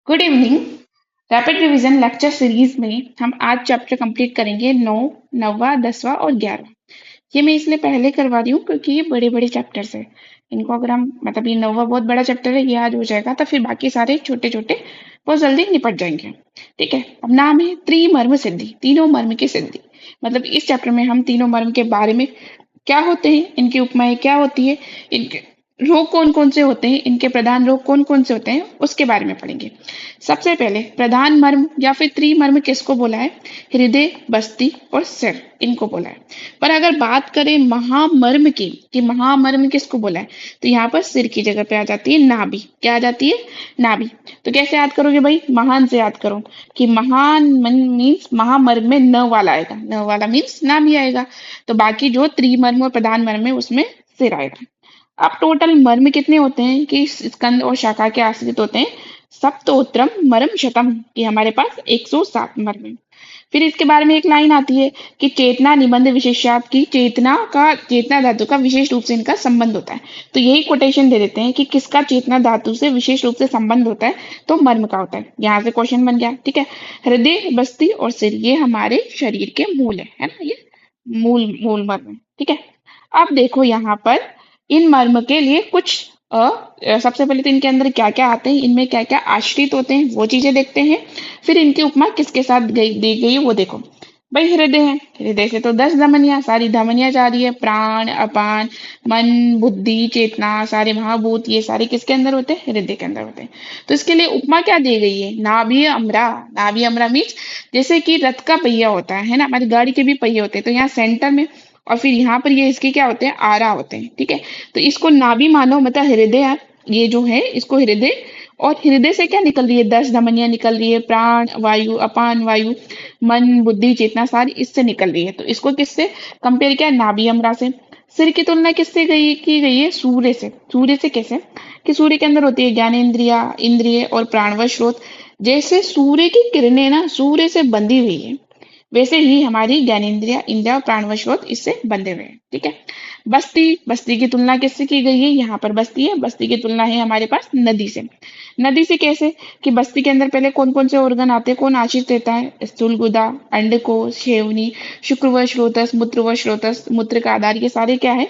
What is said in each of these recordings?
Good evening. Rapid revision lecture series में हम आज चैप्टर कंप्लीट करेंगे 9, 9वां, 10वां और 11वां। ये मैं इसलिए पहले करवा रही हूँ क्योंकि ये बड़े बड़े चैप्टर्स है। इनको अगर हम मतलब ये 9वां बहुत बड़ा चैप्टर है, ये आज हो जाएगा तो फिर बाकी सारे छोटे छोटे बहुत जल्दी निपट जाएंगे। ठीक है। अब नाम है त्रिमर्म सिद्धि, तीनों मर्म की सिद्धि। मतलब इस चैप्टर में हम तीनों मर्म के बारे में क्या होते हैं, इनकी उपमाएं क्या होती है, इनके रोग कौन कौन से होते हैं, इनके प्रधान रोग कौन कौन से होते हैं, उसके बारे में पढ़ेंगे। सबसे पहले प्रधान मर्म या फिर त्रिमर्म किसको बोला है? हृदय, बस्ती और सिर, इनको बोला है। पर अगर बात करें महामर्म की कि महामर्म किसको बोला है, तो यहाँ पर सिर की जगह पे आ जाती है नाभि। क्या आ जाती है? नाभि। तो कैसे याद करोगे भाई? महान से याद करो कि महान मीन्स महामर्म में न वाला आएगा, न वाला मीन्स नाभि आएगा। तो बाकी जो त्रिमर्म और प्रधान मर्म है उसमें सिर आएगा। अब टोटल मर्म कितने होते हैं कि स्कंद और शाखा के आश्रित होते हैं? सप्तोत्रम मर्म शतम, कि हमारे पास 107 मर्म है। फिर इसके बारे में एक लाइन आती है कि चेतना निबंध विशेषात की चेतना धातु का विशेष रूप से इनका संबंध होता है। तो यही कोटेशन दे देते हैं कि किसका चेतना धातु से विशेष रूप से संबंध होता है, तो मर्म का होता है। यहाँ से क्वेश्चन बन गया। ठीक है। हृदय, बस्ती और सिर ये हमारे शरीर के मूल है ना, ये मूल मूल मर्म है। ठीक है। अब देखो यहाँ पर इन मर्म के लिए कुछ सबसे पहले तो इनके अंदर क्या क्या आते हैं, इनमें क्या क्या आश्रित होते हैं, वो चीजें देखते हैं। फिर इनकी उपमा किसके साथ दी गई है वो देखो। भाई हृदय है, हृदय से तो 10 धमनियां, सारी धमनियां जा रही है। प्राण, अपान, मन, बुद्धि, चेतना, सारे महाभूत, ये सारे किसके अंदर होते हैं? हृदय के अंदर होते हैं। तो इसके लिए उपमा क्या दी गई है? नाभि अमरा। नाभि अमरा मीन्स जैसे कि रथ का पहिया होता है ना, हमारी गाड़ी के भी पहिए होते हैं, तो यहाँ सेंटर में और फिर यहाँ पर ये इसके क्या होते हैं? आरा होते हैं। ठीक है। तो इसको नाभि मानो, मतलब हृदय, ये जो है इसको हृदय। और हृदय से क्या निकल रही है? 10 धमनियां निकल रही है। प्राण वायु, अपान वायु, मन, बुद्धि, चेतना, सारी इससे निकल रही है। तो इसको किससे कंपेयर किया? नाभि अमरा से। सिर की तुलना किससे की गई है? सूर्य से। सूर्य से कैसे? कि सूर्य के अंदर होती है ज्ञानेन्द्रिया, इंद्रिय और प्राणव स्रोत। जैसे सूर्य की किरणें ना सूर्य से बंधी हुई है, वैसे ही हमारी ज्ञानेन्द्रिया, इंद्रिया और प्राणव स्रोत इससे बंधे हुए हैं। ठीक है। बस्ती, बस्ती की तुलना किससे की गई है? यहाँ पर बस्ती है, बस्ती की तुलना है हमारे पास नदी से। नदी से कैसे? कि बस्ती के अंदर पहले कौन कौन से ऑर्गन आते हैं, कौन आश्रित रहता है? स्थूल गुदा, अंडकोश, शेवनी, शुक्र स्रोतस, मूत्र स्रोतस, मूत्र का आधार, ये सारे क्या है?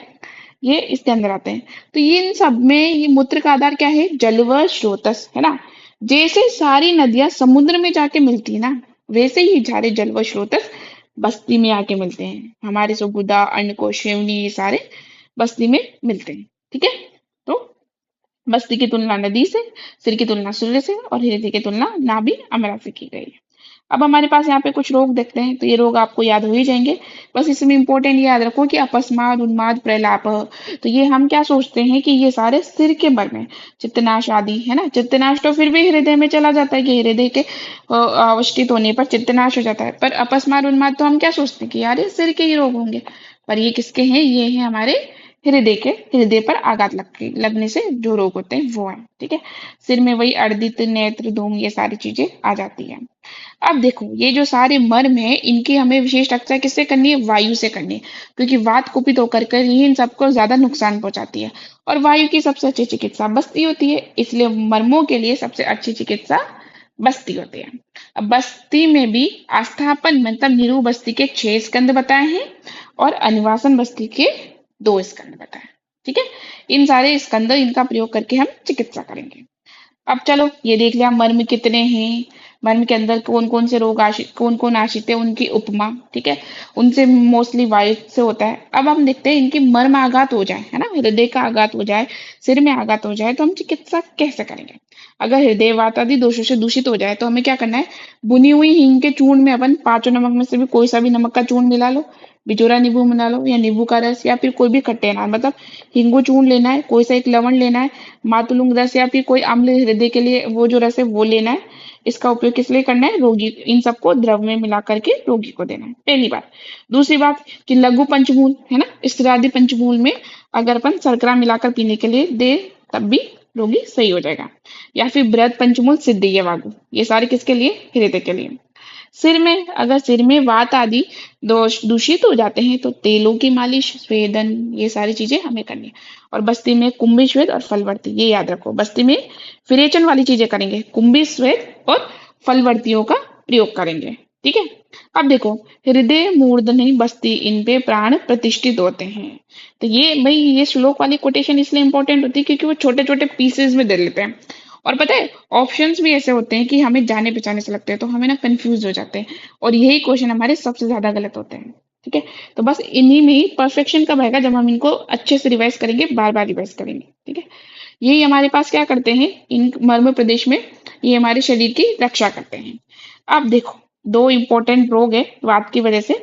ये इसके अंदर आते हैं। तो ये इन सब में ये मूत्र का आधार क्या है? जल व स्रोतस है ना। जैसे सारी नदियां समुद्र में जाके मिलती है ना, वैसे ही सारे जल व स्रोतस बस्ती में आके मिलते हैं। हमारे सुगुदा, अन्नकोश, शेवनी, ये सारे बस्ती में मिलते हैं। ठीक है। तो बस्ती की तुलना नदी से, सिर की तुलना सूर्य से और हृदय की तुलना नाभि अमरा से की गई है। अब हमारे पास यहाँ पे कुछ रोग देखते हैं, तो ये रोग आपको याद हो ही जाएंगे। बस इसमें इंपॉर्टेंट याद रखो कि अपस्मार, उन्माद, प्रलाप, तो ये हम क्या सोचते हैं कि ये सारे सिर के मर्म में। चित्तनाश आदि है ना, चित्तनाश तो फिर भी हृदय में चला जाता है कि हृदय के अवस्थित होने पर चित्तनाश हो जाता है। पर अपस्मार, उन्माद तो हम क्या सोचते हैं कि यार ये सिर के ही रोग होंगे। पर ये किसके हैं? ये हैं हमारे हृदय के। हृदय पर आघात लगने से जो रोग होते हैं वो है। ठीक है। सिर में वही अर्दित, नेत्र, धूम, ये सारी चीजें आ जाती है। अब देखो ये जो सारे मर्म है, इनकी हमें विशेष रक्षा किससे करनी है? वायु से करनी है। क्योंकि वात कुपित होकर कर ही इन सबको ज्यादा नुकसान पहुंचाती है। और वायु की सबसे अच्छी चिकित्सा बस्ती होती है, इसलिए मर्मों के लिए सबसे अच्छी चिकित्सा बस्ती होती है। अब बस्ती में भी आस्थापन मतलब निरू बस्ती के 6 स्कंद बताए हैं और अनिवासन बस्ती के 2 स्कंद बताए। ठीक है। इन सारे स्कंद इनका प्रयोग करके हम चिकित्सा करेंगे। अब चलो ये देख लिया मर्म कितने हैं, मर्म के अंदर कौन कौन से रोग आशित, कौन कौन आशित है, उनकी उपमा। ठीक है। उनसे मोस्टली वायु से होता है। अब हम देखते हैं इनकी मर्म आघात हो जाए है ना, हृदय का आघात हो जाए, सिर में आघात हो जाए, तो हम चिकित्सा कैसे करेंगे? अगर हृदय वात आदि दोषों से दूषित हो जाए तो हमें क्या करना है? भुनी हुई हींग के चूर्ण में अपन पांचों नमक में से भी कोई सा भी नमक का चूर्ण मिला लो, बिजोरा नींबू मिला लो, या नींबू का रस, या फिर कोई भी खट्टे अनार, मतलब हिंगू चूर्ण लेना है, कोई सा एक लवण लेना है, मातुलुंग रस या फिर कोई अम्ल हृदय के लिए वो जो रस है वो लेना है। इसका उपयोग किस लिए करना है? रोगी, इन सबको द्रव में मिला करके रोगी को देना है, पहली बात। दूसरी बात कि लघु पंचमूल है ना, स्त्रियादि पंचमूल में अगर अपन शर्करा मिलाकर पीने के लिए दे तब भी रोगी सही हो जाएगा। या फिर बृहद पंचमूल, सिद्धि वागु, ये सारे किसके लिए? हृदय के लिए। सिर में अगर सिर में वात आदि दोष दूषित हो जाते हैं तो तेलों की मालिश, स्वेदन, ये सारी चीजें हमें करनी है। और बस्ती में कुंभी श्वेत और फलवर्ती, ये याद रखो। बस्ती में विरेचन वाली चीजें करेंगे, कुंभी श्वेत और फलवर्तियों का प्रयोग करेंगे। ठीक है। अब देखो, हृदय मूर्धनि बस्ती इन पे प्राण प्रतिष्ठित होते हैं। तो ये भाई, ये श्लोक वाली कोटेशन इसलिए इंपॉर्टेंट होती है क्योंकि वो छोटे छोटे पीसेस में दे लेते हैं। और पता है, ऑप्शंस भी ऐसे होते हैं कि हमें जाने पहचाने से लगते हैं, तो हमें ना कंफ्यूज हो जाते हैं, और यही क्वेश्चन हमारे सबसे ज्यादा गलत होते हैं। ठीक है। तो बस इन्हीं में ही परफेक्शन कब आएगा, जब हम इनको अच्छे से रिवाइज करेंगे, बार बार रिवाइज करेंगे। ठीक है। यही हमारे पास क्या करते हैं, इन मर्म प्रदेश में ये हमारे शरीर की रक्षा करते हैं। अब देखो, दो इंपॉर्टेंट रोग है वात की वजह से,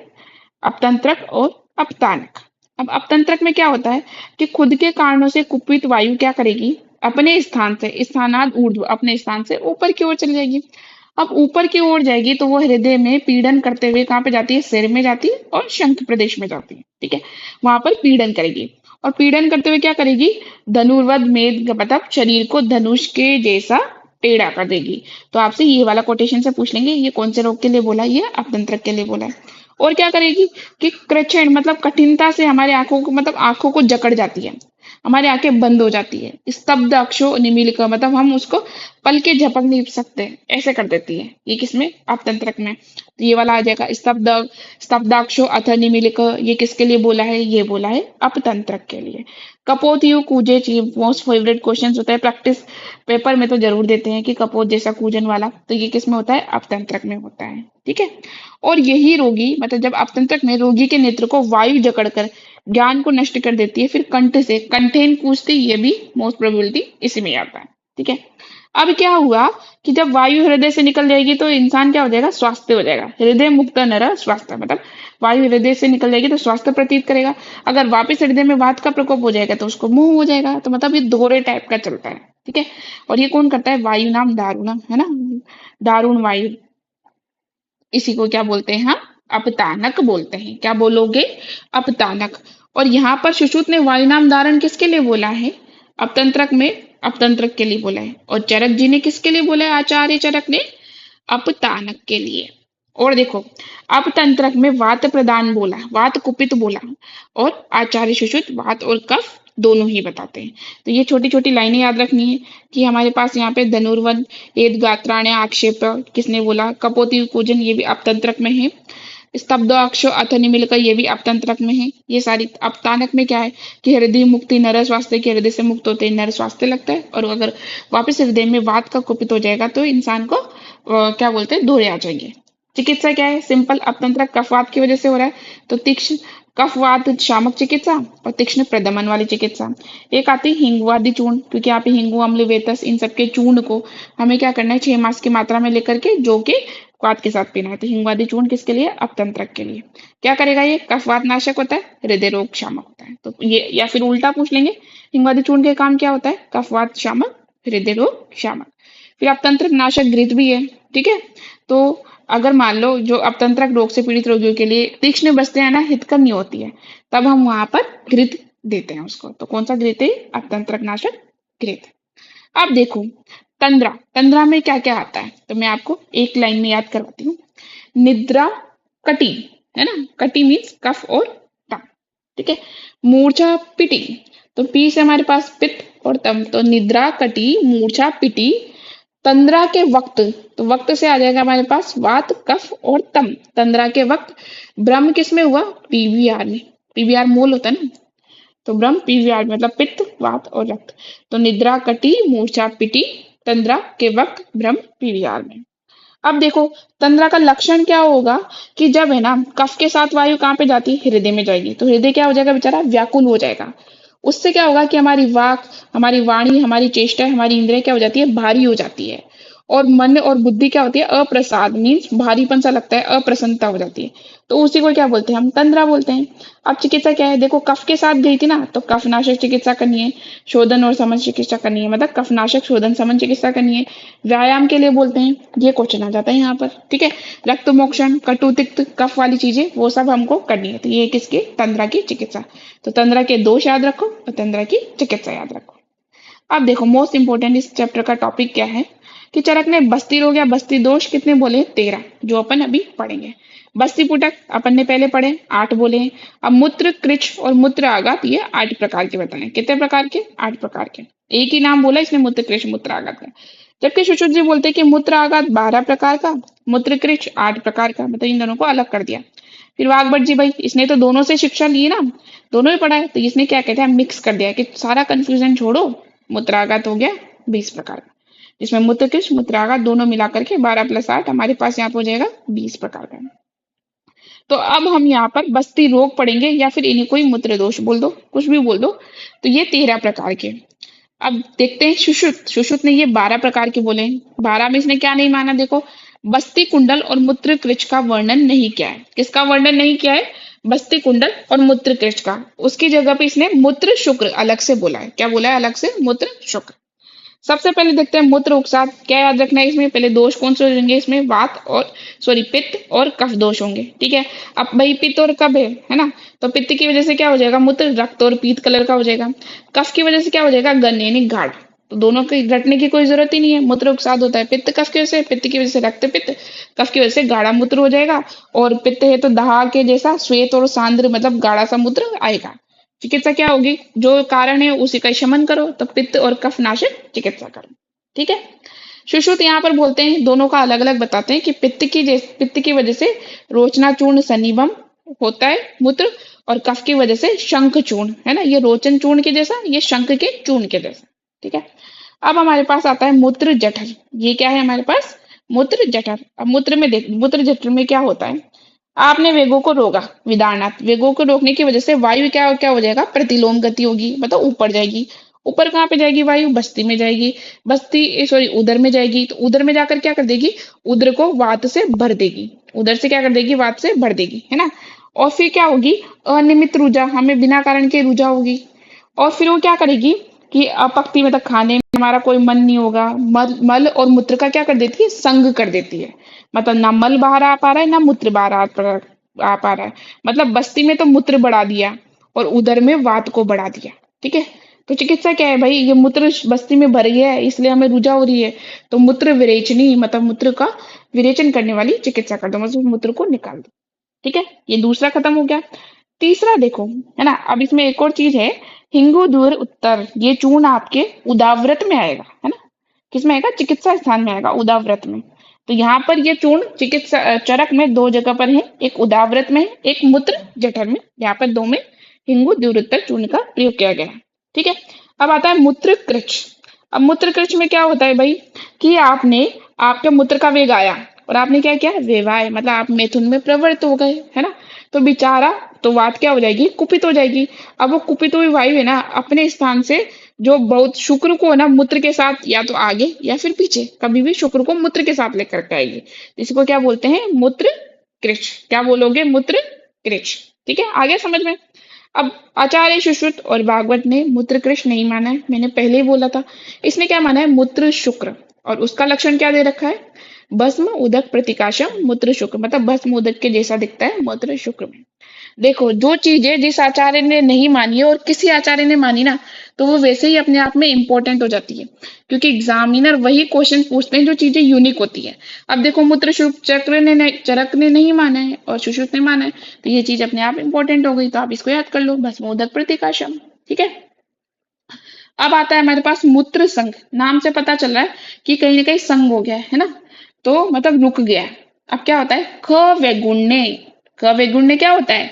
अपतंत्रक और अपतानक। अब अपतंत्रक में क्या होता है कि खुद के कारणों से कुपित वायु क्या करेगी, अपने स्थान से स्थानाद ऊर्ध्व, अपने स्थान से ऊपर की ओर चली जाएगी। अब ऊपर की ओर जाएगी तो वो हृदय में पीड़न करते हुए कहाँ पे जाती है, सिर में जाती है और शंख प्रदेश में जाती है। ठीक है। वहां पर पीड़न करेगी, और पीड़न करते हुए क्या करेगी, धनुर्वद मेद, मतलब शरीर को धनुष के जैसा टेढ़ा कर देगी। तो आपसे ये वाला कोटेशन से पूछ लेंगे, ये कौन से रोग के लिए बोला है, ये अपतंत्रक के लिए बोला है। और क्या करेगी कि कृच्छण, मतलब कठिनता से हमारे आंखों को, मतलब आंखों को जकड़ जाती है, हमारी आंखें बंद हो जाती है। स्तब्ध अक्षो निमीलिका, मतलब हम उसको पल के झपक नहीं सकते, ऐसे कर देती है। ये किसमें, अपतंत्रक में। तो ये वाला आ जाएगा स्तब्ध, स्तब्धाक्षो अथ निमीलिक, ये किसके लिए बोला है, ये बोला है अपतंत्रक के लिए। कपोत यू कूजे, मोस्ट फेवरेट क्वेश्चन होता है, प्रैक्टिस पेपर में तो जरूर देते हैं कि कपोत जैसा कूजन वाला, तो ये किसमें होता है, अपतंत्रक में होता है। ठीक है। और यही रोगी, मतलब जब अपतंत्रक में रोगी के नेत्र को वायु जकड़कर ज्ञान को नष्ट कर देती है, फिर कंठ से कंठेन कूजती, ये भी मोस्ट प्रोबेबिलिटी इसी में आता है। ठीक है। अब क्या हुआ कि जब वायु हृदय से निकल जाएगी तो इंसान क्या हो जाएगा, स्वास्थ्य हो जाएगा। हृदय मुक्त नर स्वास्थ्य, मतलब वायु हृदय से निकल जाएगी तो स्वास्थ्य प्रतीत करेगा। अगर वापस हृदय में वात का प्रकोप हो जाएगा तो उसको मुंह हो जाएगा। तो मतलब ये दोहरे टाइप का चलता है। ठीक है। और ये कौन करता है, वायु नाम दारुणम, है ना, दारुण वायु, इसी को क्या बोलते हैं हम, अपतानक बोलते हैं। क्या बोलोगे, अपतानक। और यहाँ पर सुश्रुत ने वायु नाम धारण किसके लिए बोला है, अपतंत्रक में, अपतंत्रक के लिए बोला है। और चरक जी ने किसके लिए बोला है, आचार्य चरक ने अपतानक के लिए। और देखो, अपतंत्रक में वात प्रदान बोला, वात कुपित बोला, और आचार्य सुश्रुत वात और कफ दोनों ही बताते हैं। तो ये छोटी छोटी लाइनें याद रखनी है कि हमारे पास यहाँ पे धनुर्वद एद गात्राण्य आक्षेप किसने बोला, कपोति कूजन, ये भी अपतंत्रक में है। स्तब्ध अक्षो अथ निमिलक, ये भी अपतंत्रक में है। ये सारी अपतानक में क्या है कि हृदय मुक्ति, नर स्वास्थ्य के, हृदय से मुक्त होते नर स्वास्थ्य लगता है। और अगर वापस हृदय में वात का कुपित हो जाएगा तो इंसान को क्या बोलते हैं, दोहरे आ जाएंगे। चिकित्सा क्या है, सिंपल, अपतंत्रक कफवात की वजह से हो रहा है तो तीक्ष्ण कफवात शामक चिकित्सा और तीक्ष्ण प्रदमन वाली चिकित्सा। एक आती हिंगवादी चूर्ण, क्योंकि यहाँ पे हिंगु अम्ल वेतस इन सबके चूर्ण को हमें क्या करना है, 6 मास की मात्रा में लेकर के, जो कि क्वाथ के साथ पीना है। तो हिंगवादी चूर्ण किसके लिए, अपतंत्रक के लिए। क्या करेगा ये, कफवात नाशक होता है, हृदय रोग शामक होता है। तो ये, या फिर उल्टा पूछ लेंगे, हिंगवादी चूर्ण के काम क्या होता है, कफवात शामक, हृदय रोग शामक। फिर अपतंत्रक नाशक घृत भी है। ठीक है। तो अगर मान लो जो अपतंत्रक रोग से पीड़ित रोगियों के लिए तीक्ष्ण बस्तियां ना हितकर नहीं होती है, तब हम वहां पर घृत देते हैं उसको। तो कौन सा घृत है, अपतंत्रक नाशक घृत। अब देखो, तंद्रा, तंद्रा में क्या क्या आता है, तो मैं आपको एक लाइन में याद करवाती हूँ। निद्रा कटी, है ना, कटी मीन्स कफ और टम। ठीक है। मूर्छा पिटी, तो पी से हमारे पास पित्त और तम, तो निद्रा कटी मूर्छा पिटी तंद्रा के वक्त, तो वक्त से आ जाएगा हमारे पास वात कफ और तम। तंद्रा के वक्त ब्रह्म किस में हुआ, पीवीआर में, पीवीआर मूल होता है ना, तो ब्रह्म पीवीआर मतलब पित्त वात और रक्त। तो निद्रा कटी मूर्छा पिटी तंद्रा के वक्त ब्रह्म पीवीआर में। अब देखो, तंद्रा का लक्षण क्या होगा कि जब है ना कफ के साथ वायु कहाँ पे जाती है, हृदय में जाएगी, तो हृदय क्या हो जाएगा बेचारा, व्याकुल हो जाएगा। उससे क्या होगा कि हमारी वाक, हमारी वाणी, हमारी चेष्टा, हमारी इंद्रिय क्या हो जाती है, भारी हो जाती है। और मन और बुद्धि क्या होती है, अप्रसाद मीन्स भारीपन सा लगता है, अप्रसन्नता हो जाती है। तो उसी को क्या बोलते हैं, हम तंद्रा बोलते हैं। अब चिकित्सा क्या है, देखो कफ के साथ गई थी ना, तो कफनाशक चिकित्सा करनी है, शोधन और समन चिकित्सा करनी है, मतलब कफनाशक शोधन समन चिकित्सा करनी है। व्यायाम के लिए बोलते हैं, ये क्वेश्चन आ जाता है यहाँ पर। ठीक है। रक्त मोक्षण, कटु तिक्त कफ वाली चीजें, वो सब हमको करनी है। तो ये किसके, तंद्रा की चिकित्सा। तो तंद्रा के दोष याद रखो और तंद्रा की चिकित्सा याद रखो। अब देखो, मोस्ट इंपोर्टेंट इस चैप्टर का टॉपिक क्या है, कि चरक ने बस्ती रोग या बस्ती दोष कितने बोले? 13, जो अपन अभी पढ़ेंगे। बस्ती पुटक अपन ने पहले पढ़े, 8 बोले हैं। अब मूत्र कृच और मूत्र आघात ये 8 प्रकार के बताए। कितने प्रकार के? 8 प्रकार के। एक ही नाम बोला इसने मूत्र कृच मूत्र आघात का। जबकि सुश्रुत जी बोलते हैं कि मूत्र आघात 12 प्रकार का, मूत्र कृच 8 प्रकार का, मतलब इन दोनों को अलग कर दिया। फिर वाघभट जी भाई इसने तो दोनों से शिक्षा ली ना, दोनों ही पढ़ा है, तो इसने क्या कहते हैं मिक्स कर दिया कि सारा कंफ्यूजन छोड़ो, मूत्राघात हो गया 20 प्रकार का, जिसमें मूत्रकृच मूत्राघात दोनों मिलाकर के 12 + 8 हमारे पास यहाँ पे हो जाएगा 20 प्रकार का। तो अब हम यहाँ पर बस्ती रोग पढ़ेंगे या फिर इन्हीं को ही मूत्र दोष बोल दो, कुछ भी बोल दो। तो ये 13 प्रकार के। अब देखते हैं सुश्रुत। सुश्रुत ने ये 12 प्रकार के बोले हैं। 12 में इसने क्या नहीं माना? देखो, बस्ती कुंडल और मूत्र कृच का वर्णन नहीं किया है। किसका वर्णन नहीं किया है? बस्ती कुंडल और मूत्र कृच का। उसकी जगह पे इसने मूत्र शुक्र अलग से बोला है। क्या बोला है अलग से? मूत्र शुक्र। सबसे पहले देखते हैं मूत्र उकसात। क्या याद रखना है इसमें? पहले दोष कौन से होंगे इसमें? वात और पित्त और कफ दोष होंगे। ठीक है। अब भाई पित्त और कफ है ना, तो पित्त की वजह से क्या हो जाएगा? मूत्र रक्त और पीत कलर का हो जाएगा। कफ की वजह से क्या हो जाएगा? गन यानी गाढ़। तो दोनों के रटने की कोई जरूरत ही नहीं है। मूत्र उकसात होता है पित्त कफ की वजह से, पित्त की वजह से रक्त पित्त, कफ की वजह से गाढ़ा मूत्र हो जाएगा। और पित्त है तो दहा के जैसा श्वेत और सांद्र मतलब गाढ़ा सा मूत्र आएगा। चिकित्सा क्या होगी? जो कारण है उसी का शमन करो, तो पित्त और कफ नाशक चिकित्सा करो। ठीक है। सुश्रुत यहाँ पर बोलते हैं, दोनों का अलग अलग बताते हैं कि पित्त की वजह से रोचना चूर्ण सन्निभम होता है मूत्र, और कफ की वजह से शंख चूर्ण, है ना, ये रोचन चूर्ण के जैसा, ये शंख के चूर्ण के जैसा। ठीक है। अब हमारे पास आता है मूत्र जठर। ये क्या है हमारे पास? मूत्र जठर। अब मूत्र में देख, मूत्र जठर में क्या होता है? आपने वेगों को रोका, विदारनाथ, वेगों को रोकने की वजह से वायु क्या क्या हो जाएगा? प्रतिलोम गति होगी, मतलब ऊपर जाएगी। ऊपर कहाँ पे जाएगी वायु? बस्ती में जाएगी। बस्ती सॉरी उदर में जाएगी, तो उदर में जाकर क्या कर देगी? उदर को वात से भर देगी। उदर से क्या कर देगी? वात से भर देगी, है ना। और फिर क्या होगी? अनियमित रुजा, हमें बिना कारण के रुजा होगी। और फिर वो क्या करेगी कि अपक्ति मतलब खाने में हमारा कोई मन नहीं होगा। मल और मूत्र का क्या कर देती है? संग कर देती है। मतलब ना मल बाहर आ पा रहा है ना मूत्र बाहर आ पा रहा है। मतलब बस्ती में तो मूत्र बढ़ा दिया और उधर में वात को बढ़ा दिया। ठीक है। तो चिकित्सा क्या है भाई? ये मूत्र बस्ती में भर गया है इसलिए हमें रुझा हो रही है, तो मूत्र विरेचनी मतलब मूत्र का विरेचन करने वाली चिकित्सा कर दो, मतलब मूत्र को निकाल दो। ठीक है। ये दूसरा खत्म हो गया। तीसरा देखो, है ना। अब इसमें एक और चीज है, हिंगू दूर उत्तर। ये चूर्ण आपके उदाव्रत में आएगा, है ना। किसमें आएगा? चिकित्सा स्थान में आएगा, उदाव्रत में। तो यहाँ पर ये चूर्ण चिकित्सा चरक में 2 जगह पर है, एक उदाव्रत में, एक मूत्र जठर में। यहाँ पर 2 में हिंगू द्विवृत्तर चूर्ण का प्रयोग किया गया है। ठीक है। अब आता है मूत्र कृच। अब मूत्र कृच में क्या होता है भाई? कि आपने आपके मूत्र का वेग आया और आपने क्या किया? वेवाय मतलब आप मैथुन में प्रवृत्त हो गए, है ना। तो बेचारा, तो वात क्या हो जाएगी? कुपित हो जाएगी। अब वो कुपित हुई वायु है ना, अपने स्थान से जो बहुत शुक्र को ना मूत्र के साथ या तो आगे या फिर पीछे, कभी भी शुक्र को मूत्र के साथ लेकर के आएगी। इसको क्या बोलते हैं? मूत्र कृच। क्या बोलोगे? मूत्र कृच। ठीक है। आगे समझ में। अब आचार्य सुश्रुत और भागवत ने मूत्र कृच नहीं माना है, मैंने पहले ही बोला था। इसने क्या माना है? मूत्र शुक्र। और उसका लक्षण क्या दे रखा है? भस्म उदक प्रतिकाशम मूत्र शुक्र, मतलब भस्म उदक के जैसा दिखता है मूत्र शुक्र में। देखो, जो चीजें जिस आचार्य ने नहीं मानी है और किसी आचार्य ने मानी ना, तो वो वैसे ही अपने आप में इंपॉर्टेंट हो जाती है, क्योंकि एग्जामिनर वही क्वेश्चन पूछते हैं जो चीजें यूनिक होती है। अब देखो, मूत्र चरक ने नहीं माना है और सुश्रुत ने माना है, तो ये चीज अपने आप इंपॉर्टेंट हो गई, तो आप इसको याद कर लो, भस्मोदक प्रतीकाशम। ठीक है। अब आता है हमारे पास मूत्र संघ। नाम से पता चल रहा है कि कहीं ना कहीं संघ हो गया है ना, तो मतलब रुक गया है। अब क्या होता है? ख वैगुण्य। ख वैगुण्य क्या होता है?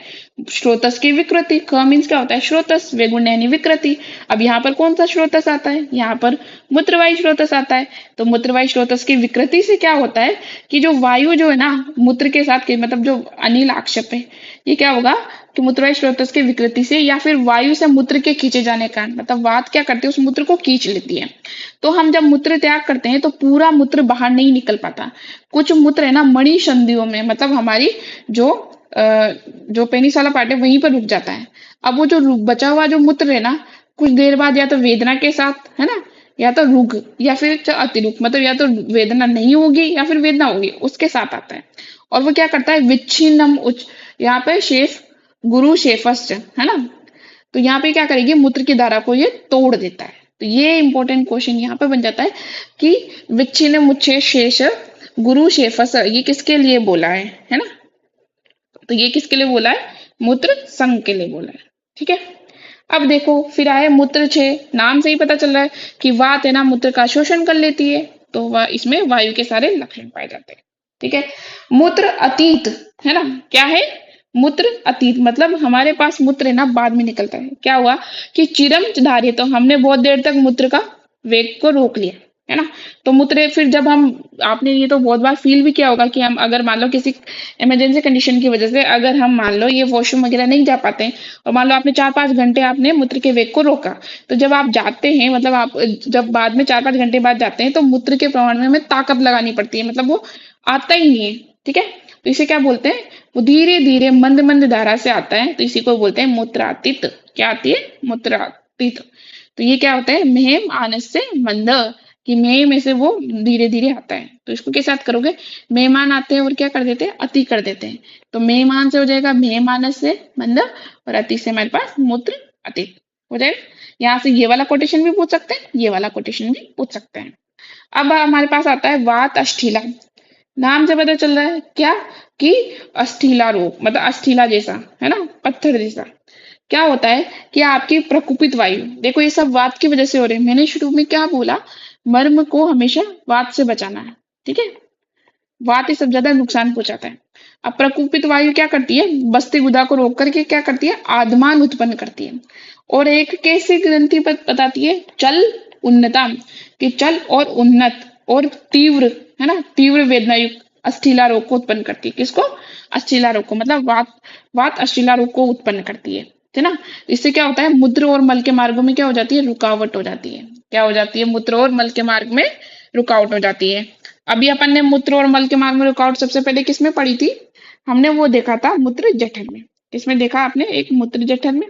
स्रोतस की विकृति। ख मीन्स क्या होता है? स्रोतस, वैगुण्य यानी विकृति। अब यहाँ पर कौन सा स्रोतस आता है? यहाँ पर मूत्रवायु स्रोतस आता है। तो मूत्रवायु स्रोतस की विकृति से क्या होता है कि जो वायु जो है ना मूत्र के साथ के, मतलब जो अनिल आक्षेप है, ये क्या होगा कि मूत्रवायु स्रोतस की विकृति से या फिर वायु से मूत्र के खींचे जाने का, मतलब वात क्या करती है? उस मूत्र को खींच लेती है। तो हम जब मूत्र त्याग करते हैं तो पूरा मूत्र बाहर नहीं निकल पाता। कुछ मूत्र है ना मणि संधियों में, मतलब हमारी जो जो पेनिस वाला पार्ट है वहीं पर रुक जाता है। अब वो जो बचा हुआ जो मूत्र है ना, कुछ देर बाद या तो वेदना के साथ, है ना, या तो रुग या फिर अतिरुक, मतलब या तो वेदना नहीं होगी या फिर वेदना होगी, उसके साथ आता है। और वो क्या करता है? विच्छिन्नम उच्च, यहाँ पे शेफ गुरु शेफस्ट, है ना, तो यहाँ पे क्या करेगी? मूत्र की धारा को ये तोड़ देता है। तो ये इंपॉर्टेंट क्वेश्चन यहाँ पे बन जाता है कि विच्छिन्न मुच्छे शेष गुरु शेफस, ये किसके लिए बोला है ना? तो ये किसके लिए बोला है? मूत्र संघ के लिए बोला है। ठीक है, अब देखो फिर आए मूत्र छे। नाम से ही पता चल रहा है कि वात है ना मूत्र का शोषण कर लेती है, तो इसमें वायु के सारे लक्षण पाए जाते हैं। ठीक है, मूत्र अतीत है ना, क्या है? मूत्र अतीत मतलब हमारे पास मूत्र है ना बाद में निकलता है। क्या हुआ कि चिरम धार्य, तो हमने बहुत देर तक मूत्र का वेग को रोक लिया है ना। तो मूत्र फिर जब हम, आपने ये तो बहुत बार फील भी किया होगा कि हम अगर मान लो किसी इमरजेंसी कंडीशन की वजह से अगर हम मान लो ये वॉशरूम वगैरह नहीं जा पाते हैं और मान लो आपने 4-5 घंटे आपने मूत्र के वेग को रोका, तो जब आप जाते हैं मतलब आप जब बाद में 4-5 घंटे बाद जाते हैं तो मूत्र के प्रमाण में हमें ताकत लगानी पड़ती है, मतलब वो आता ही नहीं है। ठीक है, तो इसे क्या बोलते हैं? वो धीरे धीरे मंद मंद धारा से आता है, तो इसी को बोलते हैं मूत्रातीत। क्या आती है? मूत्रातीत। तो ये क्या होता है? मेहम आनस से मंद, कि मेह में से वो धीरे धीरे आता है। तो इसको के साथ करोगे, मेहमान आते हैं और क्या कर देते हैं? अति कर देते हैं। तो मेहमान से हो जाएगा मेहमानस से मंद, और अति से हमारे पास मूत्र अतीत हो जाएगा। यहाँ से ये वाला कोटेशन भी पूछ सकते हैं, ये वाला कोटेशन भी पूछ सकते हैं। अब हमारे पास आता है वात अष्ठीला। नाम से पता चल रहा है क्या कि अष्ठीला रोग, मतलब अष्ठीला जैसा है ना, पत्थर जैसा। क्या होता है कि आपकी प्रकुपित वायु, देखो ये सब वात की वजह से हो रहे हैं। मैंने शुरू में क्या बोला? मर्म को हमेशा वात से बचाना है। ठीक है, वात ही सबसे ज्यादा नुकसान पहुंचाता है। अब प्रकुपित वायु क्या करती है? बस्ती गुदा को रोक करके क्या करती है? आदमान उत्पन्न करती है। और एक कैसी ग्रंथि बताती है? चल उन्नता, कि चल और उन्नत और तीव्र है ना, तीव्र वेदना युक्त अस्थीला रोग को उत्पन्न करती है। किसको? अस्थीला रोग को, मतलब वात, वात अस्थीला रोग को उत्पन्न करती है ना। इससे क्या होता है? मूत्र और मल के मार्गों में क्या हो जाती है? रुकावट हो जाती है। क्या हो जाती है? मूत्र और मल के मार्ग में रुकावट हो जाती है। अभी अपन ने मूत्र और मल के मार्ग में रुकावट सबसे पहले किसमें पड़ी थी? हमने वो देखा था मूत्र जठर में। किसमें देखा आपने? एक मूत्र जठर में।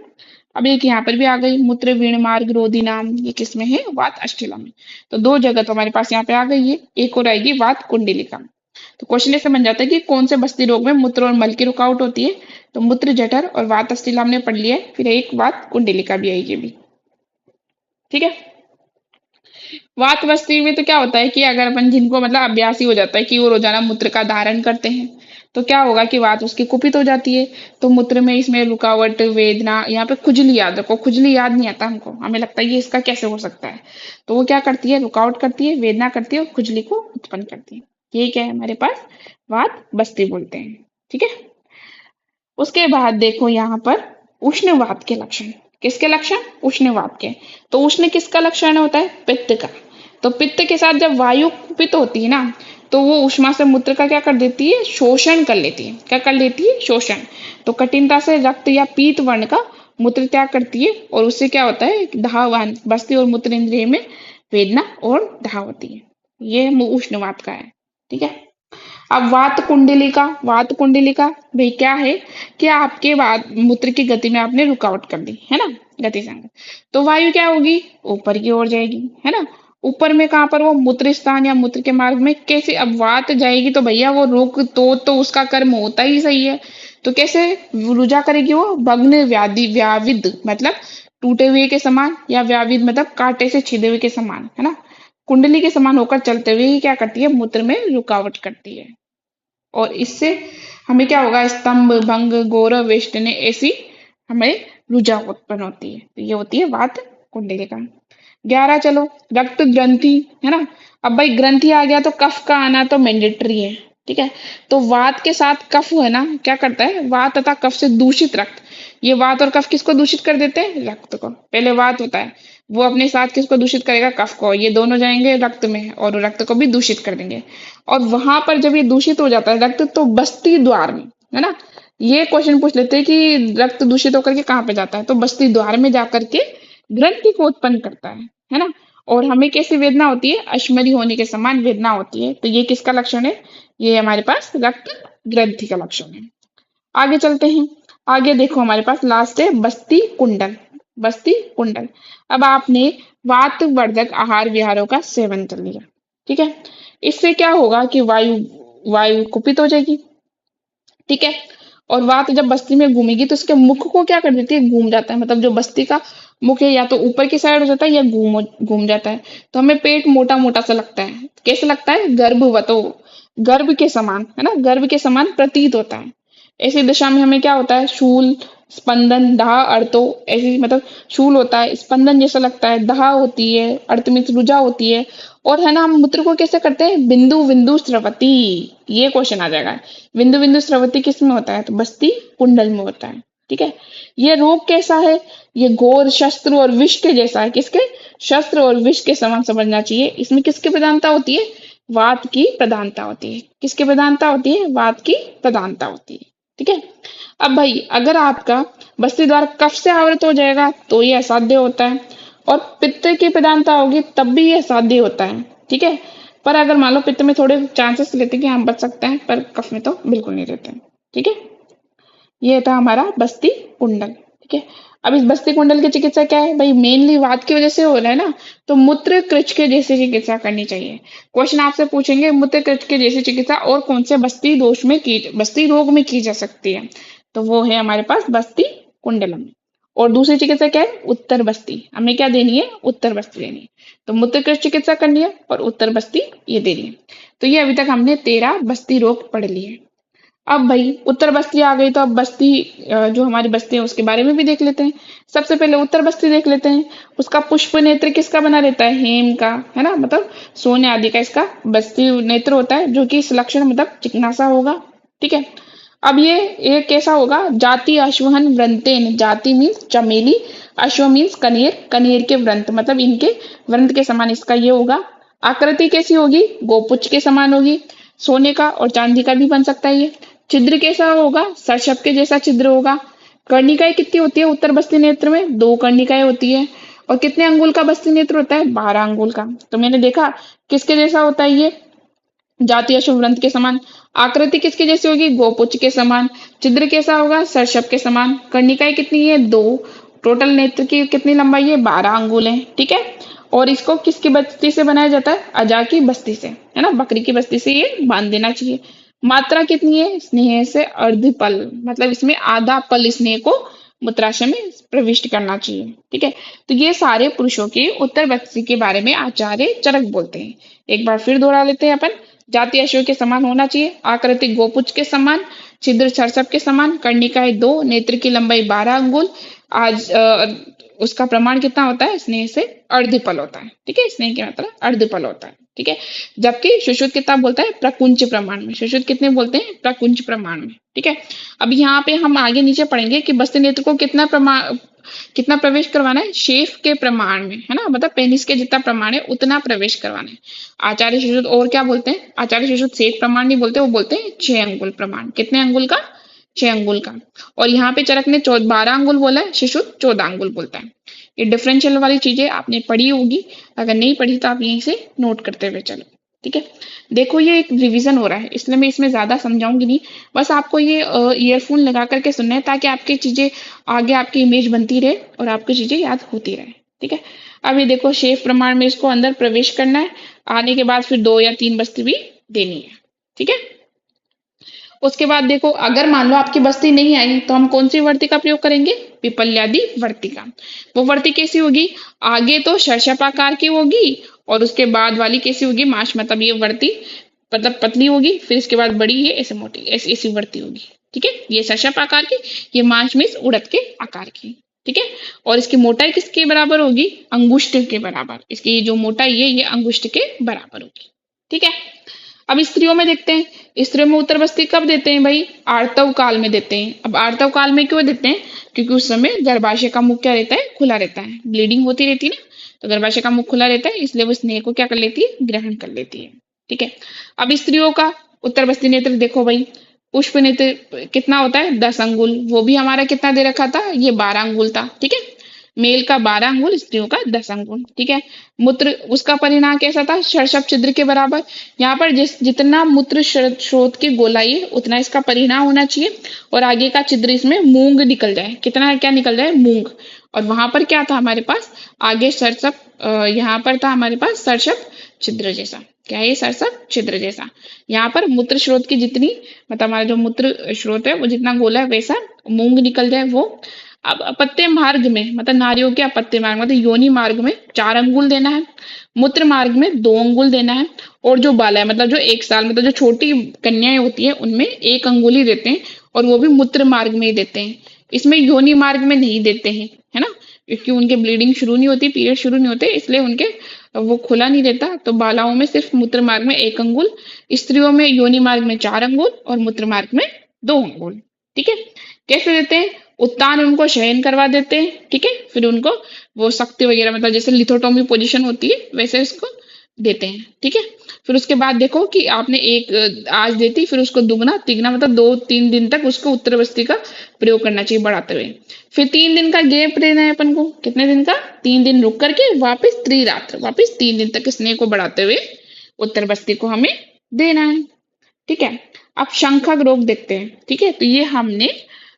अब एक यहाँ पर भी आ गई मूत्र वीण मार्ग रोधी नाम, ये किसमें है? वात अष्टला में। तो दो जगह तो हमारे पास यहाँ पे आ गई है, एक और आएगी वात कुंडलिका। तो क्वेश्चन ऐसे बन जाता है कि कौन से बस्ती रोग में मूत्र और मल की रुकावट होती है? तो मूत्र जठर और वात अष्टला हमने पढ़ लिया है, फिर एक वात कुंडलिका भी आएगी भी। ठीक है, वात बस्ती में तो क्या होता है कि अगर अपन जिनको मतलब अभ्यास ही हो जाता है कि वो रोजाना मूत्र का धारण करते हैं, तो क्या होगा कि वात उसकी कुपित हो जाती है। तो मूत्र में इसमें रुकावट, वेदना, यहाँ पे खुजली याद रखो, खुजली याद नहीं आता हमको, हमें लगता है ये इसका कैसे हो सकता है। तो वो क्या करती है? रुकावट करती है, वेदना करती है और खुजली को उत्पन्न करती है। ये क्या है हमारे पास? वात बस्ती बोलते हैं। ठीक है, उसके बाद देखो यहाँ पर उष्णवात के लक्षण। किसके लक्षण? उष्णवात के। तो उष्ण किसका लक्षण होता है? पित्त का। तो पित्त के साथ जब वायु कुपित होती है ना, तो वो उष्मा से मूत्र का क्या कर देती है? शोषण कर लेती है। क्या कर लेती है? शोषण। तो कठिनता से रक्त या पीत वर्ण का मूत्र त्याग करती है, और उससे क्या होता है? दाह बस्ती और मूत्र इंद्रिय में वेदना और दाह होती है। ये उष्णवात का है। ठीक है, अब वात कुंडलिका। वात कुंडलिका भाई क्या है कि आपके बाद मूत्र की गति में आपने रुकावट कर दी है ना, गति संग, तो वायु क्या होगी? ऊपर की ओर जाएगी है ना। ऊपर में कहां पर? वो मूत्र स्थान या मूत्र के मार्ग में। कैसे? अब वात जाएगी तो भैया वो रोग तो उसका कर्म होता ही सही है, तो कैसे रुजा करेगी वो? भग्न व्याधि व्याविद, मतलब टूटे हुए के समान, या व्याविद मतलब कांटे से छिदे हुए के समान है ना। कुंडली के समान होकर चलते हुए ही क्या करती है? मूत्र में रुकावट करती है। और इससे हमें क्या होगा? स्तंभ भंग गौरव वेष्टने ऐसी हमें रुझा उत्पन्न होती है। तो ये होती है वात कुंडलिका। 11 चलो, रक्त ग्रंथि है ना। अब भाई ग्रंथि आ गया तो कफ का आना तो मैंडेटरी है। ठीक है, तो वात के साथ कफ है ना, क्या करता है? वात तथा कफ से दूषित रक्त, ये वात और कफ किसको दूषित कर देते हैं? रक्त को। पहले वात होता है, वो अपने साथ किसको दूषित करेगा? कफ को। ये दोनों जाएंगे रक्त में और रक्त को भी दूषित कर देंगे। और वहां पर जब ये दूषित हो जाता है रक्त, तो बस्ती द्वार में है ना, ये क्वेश्चन पूछ लेते हैं कि रक्त दूषित होकर के कहाँ पे जाता है? तो बस्ती द्वार में जाकर के ग्रंथि को उत्पन्न करता है ना। और हमें कैसी वेदना होती है? अश्मरी होने के समान वेदना होती है। तो ये किसका लक्षण है? ये हमारे पास रक्त ग्रंथि का लक्षण है। आगे चलते हैं। आगे देखो हमारे पास लास्ट है बस्ती कुंडल। बस्ती कुंडल। अब आपने वात वर्धक आहार विहारों का सेवन कर लिया, ठीक है, इससे क्या होगा कि वायु वायु कुपित हो जाएगी। ठीक है, और वात जब बस्ती में घूमेगी तो उसके मुख को क्या कर देती है? घूम जाता है, मतलब जो बस्ती का मुख या तो ऊपर की साइड हो जाता है या घूम घूम जाता है। तो हमें पेट मोटा मोटा सा लगता है। कैसे लगता है? गर्भवतो, गर्भ के समान, है ना, गर्भ के समान प्रतीत होता है। ऐसी दशा में हमें क्या होता है? शूल, स्पंदन, दाह, अर्तो, ऐसी मतलब शूल होता है, स्पंदन जैसा लगता है, दाह होती है, अर्त में रुजा होती है। और है ना, हम मूत्र को कैसे करते हैं? बिंदु बिंदु स्रवती। ये क्वेश्चन आ जाएगा। बिंदु बिंदु स्रवती किस में होता है? तो बस्ती कुंडल में होता है। ठीक है। ये रोग कैसा है? ये घोर शस्त्र और विष के जैसा है। किसके? शस्त्र और विष के समान समझना चाहिए। इसमें किसकी प्रधानता होती है? वात की प्रधानता होती है। किसकी प्रधानता होती है? वात की प्रधानता होती है। ठीक है। अब भाई, अगर आपका बस्ती द्वार कफ से आवृत हो जाएगा तो ये असाध्य होता है, और पित्त की प्रधानता होगी तब भी ये असाध्य होता है। ठीक है। पर अगर मान लो पित्त में थोड़े चांसेस लेते हैं कि हम बच सकते हैं, पर कफ में तो बिल्कुल नहीं रहते हैं। ठीक है। ये था हमारा बस्ती कुंडल। ठीक है। अब इस बस्ती कुंडल की चिकित्सा क्या है भाई? मेनली वात की वजह से हो रहा है ना, तो मूत्र कृच के जैसी चिकित्सा करनी चाहिए। क्वेश्चन आपसे पूछेंगे मूत्र कृच के जैसी चिकित्सा और कौन से बस्ती दोष में की, बस्ती रोग में की जा सकती है? तो वो है हमारे पास बस्ती कुंडलम। और दूसरी चिकित्सा क्या है? उत्तर बस्ती। हमें क्या देनी है? उत्तर बस्ती देनी है। तो मूत्र कृच चिकित्सा करनी है और उत्तर बस्ती ये देनी है। तो ये अभी तक हमने 13 बस्ती रोग पढ़ लिए। अब भाई उत्तर बस्ती आ गई, तो अब बस्ती जो हमारी बस्ती है उसके बारे में भी देख लेते हैं। सबसे पहले उत्तर बस्ती देख लेते हैं। उसका पुष्प नेत्र किसका बना रहता है? हेम का, है ना, मतलब सोने आदि का इसका बस्ती नेत्र होता है, जो कि इस लक्षण मतलब चिकनासा होगा। ठीक है। अब ये कैसा होगा? जाति अश्वहन व्रंतेन, जाति मीन्स चमेली, अश्व मीन्स कनेर, कनेर के व्रंत मतलब इनके व्रंत के समान इसका ये होगा। आकृति कैसी होगी? गोपुच्छ के समान होगी। सोने का और चांदी का भी बन सकता है ये। छिद्र कैसा होगा? सरसप के जैसा छिद्र होगा। कर्णिकाएं कितनी होती है उत्तर बस्ती नेत्र में? 2 कर्णिकाएं होती है। और कितने अंगुल का बस्ती नेत्र होता है? 12 अंगुल का। तो मैंने देखा किसके जैसा होता है ये? जातीय शुभ ग्रंथ के समान। आकृति किसके जैसी होगी? गोपुच्छ के समान। छिद्र कैसा होगा? सरसप के समान। कर्णिकाएं कितनी है? 2। टोटल नेत्र की कितनी लंबाई है? 12 अंगुल है। ठीक है। और इसको किसकी बस्ती से बनाया जाता है? अजा की बस्ती से, है ना, बकरी की बस्ती से ये बांध देना चाहिए। मात्रा कितनी है? स्नेह से अर्धपल, मतलब इसमें आधा पल स्नेह को मूत्राशय में प्रविष्ट करना चाहिए। ठीक है। तो ये सारे पुरुषों की उत्तर बस्ती के बारे में आचार्य चरक बोलते हैं। एक बार फिर दोहरा लेते हैं अपन। जाति अश्व के समान होना चाहिए, आकृति गोपुच्छ के समान, छिद्र सरसप के समान, कर्णिकाएं 2, नेत्र की लंबाई 12 अंगुल। आज उसका प्रमाण कितना होता है? स्नेह से अर्धपल होता है। ठीक है। स्नेह के मतलब अर्धपल होता है। ठीक है। जबकि सुश्रुत कितना बोलता है? प्रकुंच प्रमाण में। सुश्रुत कितने बोलते हैं? प्रकुंच प्रमाण में। ठीक है। अब यहाँ पे हम आगे नीचे पढ़ेंगे कि बस्ती नेत्र को कितना प्रमाण, कितना प्रवेश करवाना है? शेफ के प्रमाण में, है ना, मतलब पेनिस के जितना प्रमाण है उतना प्रवेश करवाना है। आचार्य सुश्रुत और क्या बोलते हैं? आचार्य सुश्रुत शेफ प्रमाण नहीं बोलते, वो बोलते हैं 6 अंगुल प्रमाण। कितने अंगुल का? 6 अंगुल का। और यहाँ पे चरक ने 12 अंगुल बोला है, सुश्रुत 14 अंगुल बोलता है। ये डिफरेंशियल वाली चीजें आपने पढ़ी होगी, अगर नहीं पढ़ी तो आप यहीं से नोट करते हुए चलो। ठीक है। देखो ये एक रिवीजन हो रहा है, इसलिए मैं इसमें ज्यादा समझाऊंगी नहीं। बस आपको ये ईयरफोन लगा करके सुनना है, ताकि आपकी चीजें आगे आपकी इमेज बनती रहे और आपको चीजें याद होती रहे। ठीक है। अब ये देखो शेफ प्रमाण में इसको अंदर प्रवेश करना है, आने के बाद फिर 2 या 3 बस्ती भी देनी है। ठीक है। उसके बाद देखो, अगर मान लो आपकी बस्ती नहीं आई तो हम कौन सी वर्ती का प्रयोग करेंगे? पिपल्यादि वर्ती का। वो वर्ती कैसी होगी? आगे तो शर्षप आकार की होगी, और उसके बाद वाली कैसी होगी? माश, मतलब ये वर्ती मतलब पतली होगी, फिर इसके बाद बड़ी है, ऐसे मोटी, ऐसी ऐसी वर्ती होगी। ठीक है। ये शर्षप आकार की, ये माश में उड़द के आकार की। ठीक है। और इसकी मोटाई किसके बराबर होगी? अंगुष्ठ के बराबर। इसकी जो मोटाई है ये अंगुष्ठ के बराबर होगी। ठीक है। अब स्त्रियों में देखते हैं, स्त्रियों में उत्तर बस्ती कब देते हैं भाई? आर्तव काल में देते हैं। अब आर्तव काल में क्यों देते हैं? क्योंकि उस समय गर्भाशय का मुख क्या रहता है? खुला रहता है, ब्लीडिंग होती रहती है ना, तो गर्भाशय का मुख खुला रहता है, इसलिए वो स्नेह को क्या कर लेती है? ग्रहण कर लेती है। ठीक है। अब स्त्रियों का उत्तर बस्ती नेत्र देखो भाई, पुष्प नेत्र कितना होता है? 10 अंगुल। वो भी हमारा कितना दे रखा था? ये 12 अंगुल था। ठीक है। मेल का 12 अंगुल, स्त्रियों का 10 अंगुल। ठीक है। मूत्र उसका परिणाम कैसा था? षडशप छिद्र के बराबर। यहाँ पर जितना मूत्र स्रोत की गोलाई है उतना इसका परिणाम होना चाहिए, और आगे का छिद्र इसमें मूंग निकल जाए। कितना क्या निकल जाए? मूंग। और वहां पर क्या था हमारे पास? आगे सरसप, यहाँ पर था हमारे पास सरसप छिद्र जैसा। क्या है? सरसप छिद्र जैसा। यहाँ पर मूत्र स्रोत की जितनी, मतलब हमारा जो मूत्र स्रोत है वो जितना गोला है वैसा मूंग निकल जाए वो। अब अपत्य मार्ग में मतलब नारियों के अपत्य मार्ग मतलब योनि मार्ग में 4 अंगुल देना है, मूत्र मार्ग में 2 अंगुल देना है, और जो बाला है मतलब जो 1 साल मतलब जो छोटी कन्याएं होती है उनमें 1 अंगुल ही देते हैं, और वो भी मूत्र मार्ग में ही देते हैं। इसमें योनि मार्ग में नहीं देते हैं, है ना, क्योंकि उनके ब्लीडिंग शुरू नहीं होती, पीरियड शुरू नहीं होते, इसलिए उनके वो खुला नहीं रहता। तो बालाओं में सिर्फ मूत्र मार्ग में 1 अंगुल, स्त्रियों में योनि मार्ग में 4 अंगुल और मूत्र मार्ग में 2 अंगुल। ठीक है। कैसे देते हैं? उत्तान उनको शयन करवा देते हैं, ठीक है, फिर उनको वो शक्ति वगैरह मतलब जैसे लिथोटोमी पोजीशन होती है वैसे उसको देते हैं, ठीक है। फिर उसके बाद देखो कि आपने एक आज देती, फिर उसको दुगना तिगना मतलब 2-3 दिन तक उसको उत्तर बस्ती का प्रयोग करना चाहिए बढ़ाते हुए। फिर 3 दिन का गैप देना है अपन को, कितने दिन का? 3 दिन रुक करके वापस त्रिरात्र, वापस 3 दिन तक स्नेह को बढ़ाते हुए उत्तर बस्ती को हमें देना है, ठीक है। अब शंखक रोग देखते हैं, ठीक है। तो ये हमने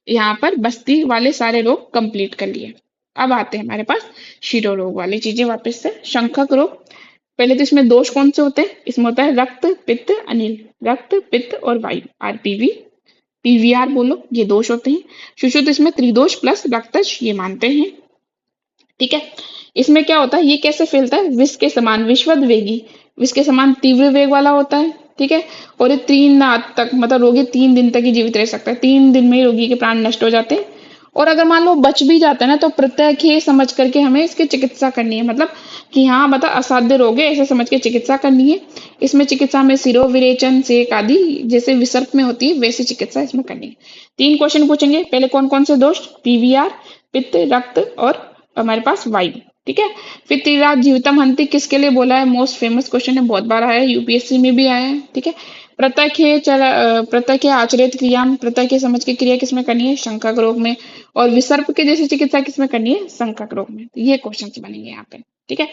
यहाँ पर बस्ती वाले सारे रोग कंप्लीट कर लिए। अब आते हैं हमारे पास शिरो रोग वाली चीजें वापस से। शंखक रोग, पहले तो इसमें दोष कौन से होते हैं? इसमें होता है रक्त पित्त अनिल, रक्त पित्त और वायु, आरपीवी पीवीआर बोलो, ये दोष होते हैं। सुश्रुत इसमें त्रिदोष प्लस रक्तश ये मानते हैं, ठीक है। इसमें क्या होता है, ये कैसे फैलता है? विष के समान विश्वद वेगी, विष के समान तीव्र वेग वाला होता है, ठीक है। और ये 3 रात तक मतलब रोगी 3 दिन तक ही जीवित रह सकता है, 3 दिन में ही रोगी के प्राण नष्ट हो जाते हैं। और अगर मान लो बच भी जाता है ना, तो प्रत्येक ही समझ करके हमें इसकी चिकित्सा करनी है, मतलब कि हाँ मतलब असाध्य रोग है ऐसे समझ के चिकित्सा करनी है। इसमें चिकित्सा में सिरो विरेचन सेक आदि जैसे विसर्प में होती है वैसी चिकित्सा इसमें करनी है। 3 क्वेश्चन पूछेंगे, पहले कौन कौन से दोष? पीवीआर, पित्त, रक्त और हमारे पास वायु, ठीक है। फिर त्रिराज जीवितम हंति किसके लिए बोला है? मोस्ट फेमस क्वेश्चन है, बहुत बार आया है, यूपीएससी में भी आया है, ठीक है। प्रत्यक्ष आचरित क्रिया, प्रत्यक्ष समझ की क्रिया किसमें करनी है? शंखक रोग में। और विसर्प के जैसी चिकित्सा किसमें करनी है? शंखक रोग में। तो ये क्वेश्चन बनेंगे यहाँ पे, ठीक है।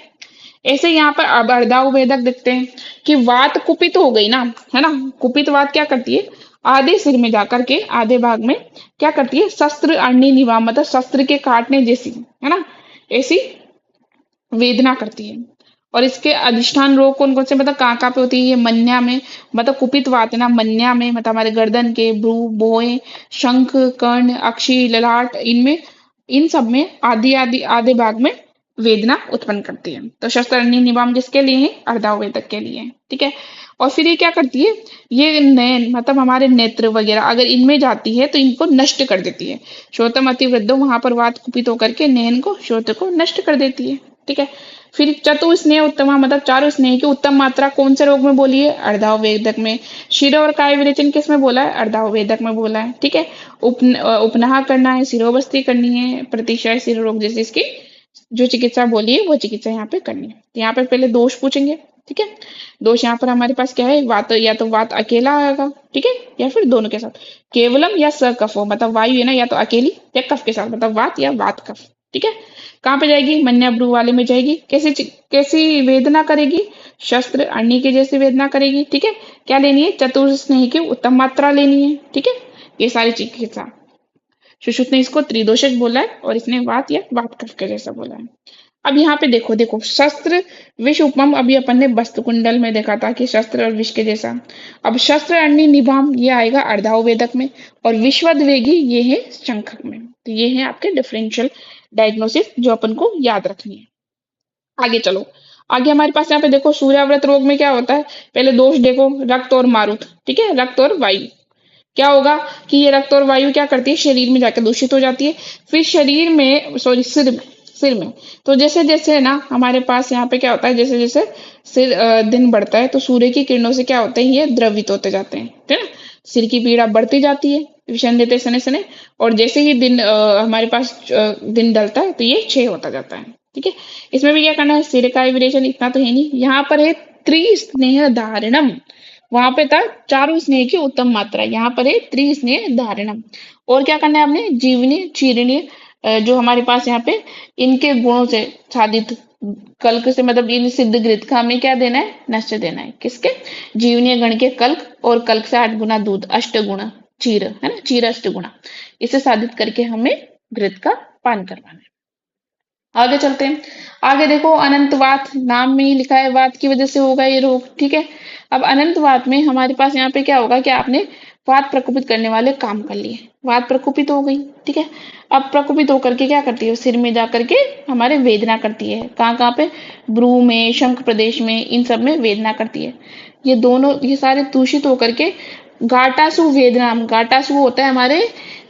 ऐसे यहाँ पर अब अर्धांग भेदक देखते हैं कि वात कुपित हो गई ना, है ना, कुपित वात क्या करती है? आधे सिर में जाकर के आधे भाग में क्या करती है? शस्त्र अण्णी निवाम मतलब शस्त्र के काटने जैसी, है ना, ऐसी वेदना करती है। और इसके अधिष्ठान रोग कौन कौन से मतलब कहाँ कहाँ पे होती है? ये मन्या में मतलब कुपित वात है ना, मन्या में मतलब हमारे गर्दन के भ्रू भोए शंख कर्ण अक्षी ललाट, इनमें इन सब में आदि आदि आधे भाग में वेदना उत्पन्न करती है। तो शस्त्रअन्नी निवाम किसके लिए है? अर्धावेदक के लिए है, ठीक है। और फिर ये क्या करती है? ये नयन मतलब हमारे नेत्र वगैरह अगर इनमें जाती है तो इनको नष्ट कर देती है। श्रोतम अतिवृद्धो, वहां पर वात कुपित होकर के नयन को श्रोत को नष्ट कर देती है, ठीक है। फिर चतु स्नेह उत्तम मतलब चारों स्नेह की उत्तम मात्रा कौन से रोग में बोली है? अर्धावेदक में। शिरो और काय विरेचन किस में बोला है? अर्धावेदक में बोला है, ठीक है। उपनाह करना है, सिरोबस्ती करनी है, प्रतिशय सिरो रोग जैसे इसकी जो चिकित्सा बोली है वो चिकित्सा यहाँ पे करनी है। तो यहाँ पे पहले दोष पूछेंगे, ठीक है। दोष यहाँ पर हमारे पास क्या है? वात, या तो वात अकेला आएगा, ठीक है, या फिर दोनों के साथ। केवलम या सकफो मतलब वायु है ना, या तो अकेली या कफ के साथ मतलब वात या वात कफ, ठीक है। कहाँ पे जाएगी? मन्या भ्रू वाले में जाएगी। कैसी वेदना करेगी? शस्त्र अण्णी के जैसी वेदना करेगी, ठीक है। क्या लेनी है? चतुर्स्नेह की उत्तम मात्रा लेनी है, ठीक है। ये सारी चिकित्सा सुश्रुत ने इसको त्रिदोषक बोला है और इसने वात या वात कफ के जैसा बोला है। अब यहाँ पे देखो देखो शस्त्र विष उपम, अभी अपन ने वस्तु कुंडल में देखा था कि शस्त्र और विष के जैसा। अब शस्त्र अण्णी निभाम ये आएगा अर्धावेदक में, और विश्वद वेगी ये है शंखक में। तो ये है आपके डिफरेंशियल डायग्नोसिस जो अपन को याद रखनी है। आगे चलो, आगे हमारे पास यहाँ पे देखो सूर्याव्रत रोग में क्या होता है? पहले दोष देखो, रक्त और मारुत, ठीक है, रक्त और वायु। क्या होगा कि ये रक्त और वायु क्या करती है? शरीर में जाकर दूषित हो जाती है। फिर शरीर में सॉरी सिर में तो जैसे जैसे है ना हमारे पास यहाँ पे क्या होता है, जैसे जैसे सिर दिन बढ़ता है तो सूर्य की किरणों से क्या होते हैं? ये द्रवित होते जाते हैं, ठीक है ना। सिर की पीड़ा बढ़ती जाती है विषण देते सने सने, और जैसे ही दिन हमारे पास दिन ढलता है तो ये क्षय होता जाता है, ठीक है। इसमें भी क्या करना है? सिर का विरेचन इतना तो है नहीं, यहाँ पर है त्रिस्नेह धारणम। वहां पे था चारों स्नेह की उत्तम मात्रा, यहाँ पर है त्रिस्नेह धारणम। और क्या करना है आपने? जीवनीय चीरणीय जो हमारे पास यहाँ पे इनके गुणों से साधित कल्क से मतलब इन सिद्ध घृत का हमें क्या देना है? नश्य देना है। किसके? जीवनीय गण के कल्क, और कल्क से 8 गुना दूध, अष्ट गुण चीर, है ना, चीर अष्ट गुणा, इसे साधित करके हमें घृत का पान करवाना है। आगे चलते हैं। आगे देखो अनंतवात, नाम में ही लिखा है वात की वजह से होगा ये रोग, ठीक है। अब अनंतवात में हमारे पास यहाँ पे क्या होगा कि आपने वात प्रकोपित करने वाले काम कर लिए, वात प्रकोपित हो गई, ठीक है। अब प्रकोपित होकर के क्या करती है, सिर में जाकर के हमारे वेदना करती है। कहाँ कहाँ पे, भ्रू में, शंख प्रदेश में, इन सब में वेदना करती है। ये दोनों, ये सारे दूषित होकर के गाटासु वेदना, गाटासु होता है हमारे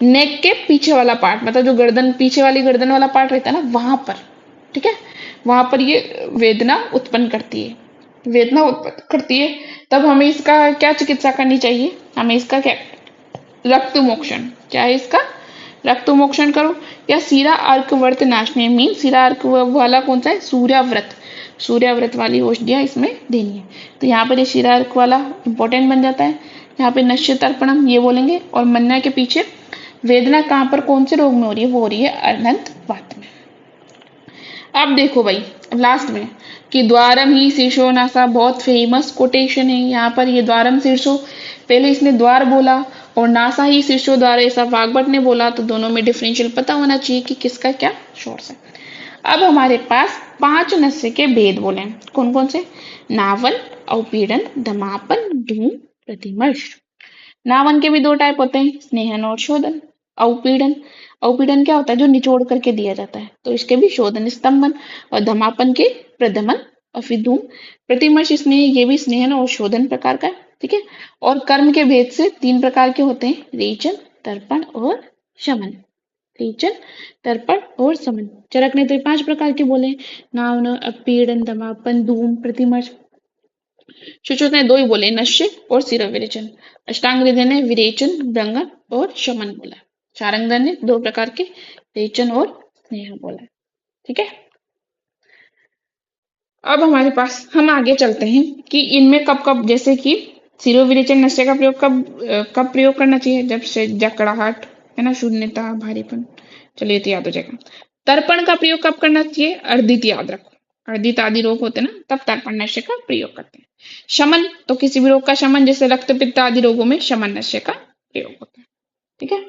नेक के पीछे वाला पार्ट, मतलब जो गर्दन, पीछे वाली गर्दन वाला पार्ट रहता है ना, वहां पर, ठीक है, वहां पर ये वेदना उत्पन्न करती है, वेदना उत्पन्न करती है। तब हमें इसका क्या चिकित्सा करनी चाहिए, हमें इसका क्या, रक्त मोक्षण, क्या है इसका, रक्त मोक्षण करो, या सीरा अर्क वर्त नाशने, मीन सीरा अर्क वाला कौन सा है, सूर्याव्रत, सूर्याव्रत वाली औषधियां इसमें देनी है। तो यहाँ पर ये सीरा अर्क वाला इंपॉर्टेंट बन जाता है। यहाँ पे नश्य तर्पणम ये बोलेंगे, और मन्ना के पीछे वेदना कहाँ पर, कौन से रोग में हो रही है, वो हो रही है अनंत वात में। अब देखो भाई लास्ट में कि द्वारम ही शीर्षो नासा, बहुत फेमस कोटेशन है यहाँ पर, ये द्वारम शीर्षो, पहले इसने द्वार बोला और नासा ही शीर्षो द्वार, ऐसा वाग्भट ने बोला, तो दोनों में डिफरेंशियल पता होना चाहिए कि किसका क्या सोर्स है। अब हमारे पास 5 नस्य के भेद बोले, कौन कौन से, नावन, अवपीड़न, दमापन, धूम, प्रतिमर्श। नावन के भी 2 टाइप होते हैं, स्नेहन और शोधन। अवपीड़न, अवपीड़न क्या होता है, जो निचोड़ करके दिया जाता है, तो इसके भी शोधन स्तंभन, और धमापन के प्रदमन, और फिर धूम, प्रतिमर्श स्नेह, ये भी स्नेहन और शोधन प्रकार का है, ठीक है। और कर्म के भेद से 3 प्रकार के होते हैं, रेचन, तर्पण और शमन, रेचन, तर्पण और समन। चरक ने तो 5 प्रकार के बोले, नावन, अपीड़न, दमापन, धूम, प्रतिमर्श। सुश्रुत ने 2 ही बोले, नश्य और सिर विरेचन। अष्टांग हृदय ने विरेचन, भ्रंगन और शमन बोला। शारंगधर ने 2 प्रकार के, रेचन और स्नेह बोला, ठीक है। अब हमारे पास हम आगे चलते हैं कि इनमें कब कब, जैसे कि सिरोविरेचन नशे का प्रयोग कब प्रयोग करना चाहिए, जब से जकड़ाहट है ना, शून्यता, भारीपन, चलिए तो याद हो जाएगा। तर्पण का प्रयोग कब करना चाहिए, अर्दित याद रखो, अर्दित आदि रोग होते हैं ना, तब तर्पण नशे का प्रयोग करते हैं। शमन, तो किसी भी रोग का शमन, जैसे रक्त पित्त आदि रोगों में शमन नशे का प्रयोग होता है, ठीक है।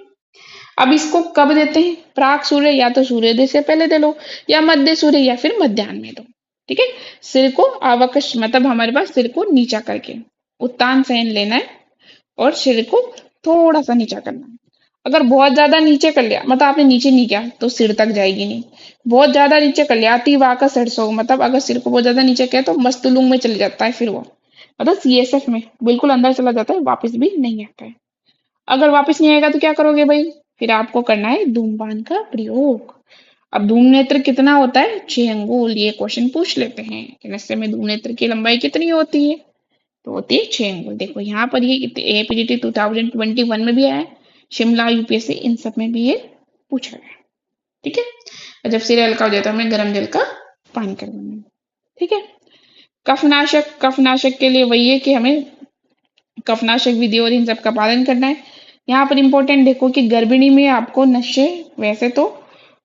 अब इसको कब देते हैं, प्राक सूर्य, या तो सूर्योदय से पहले दे लो, या मध्य सूर्य, या फिर मध्याह्न में दो, ठीक है। सिर को आवकश, मतलब हमारे पास सिर को नीचा करके उत्तान सहन लेना है, और सिर को थोड़ा सा नीचा करना है। अगर बहुत ज्यादा नीचे कर लिया, मतलब आपने नीचे नहीं किया, तो सिर तक जाएगी नहीं। बहुत ज्यादा नीचे कर लिया, अति वाका सरसों, मतलब अगर सिर को बहुत ज्यादा नीचे किया तो मस्तुलुंग में चले जाता है, फिर वो मतलब सीएसएफ में बिल्कुल अंदर चला जाता है, वापस भी नहीं आता है। अगर वापस नहीं आएगा तो क्या करोगे भाई, फिर आपको करना है धूमपान का प्रयोग। अब धूम नेत्र कितना होता है, 6 अंगुल। ये क्वेश्चन पूछ लेते हैं कि नशे में धूम नेत्र की लंबाई कितनी होती है, तो होती है 6 अंगुल। देखो यहाँ पर ये एपीडीटी 2021 में भी आया है, शिमला यूपीएससी इन सब में भी ये पूछा गया, ठीक है। और जब सिर हल्का हो जाए तो हमें गर्म जल का पान करवाना है, ठीक है। कफनाशक, कफनाशक के लिए वही है कि हमें कफनाशक विधि और इन सब का पालन करना है। यहाँ पर इंपॉर्टेंट देखो कि गर्भिणी में आपको नशे, वैसे तो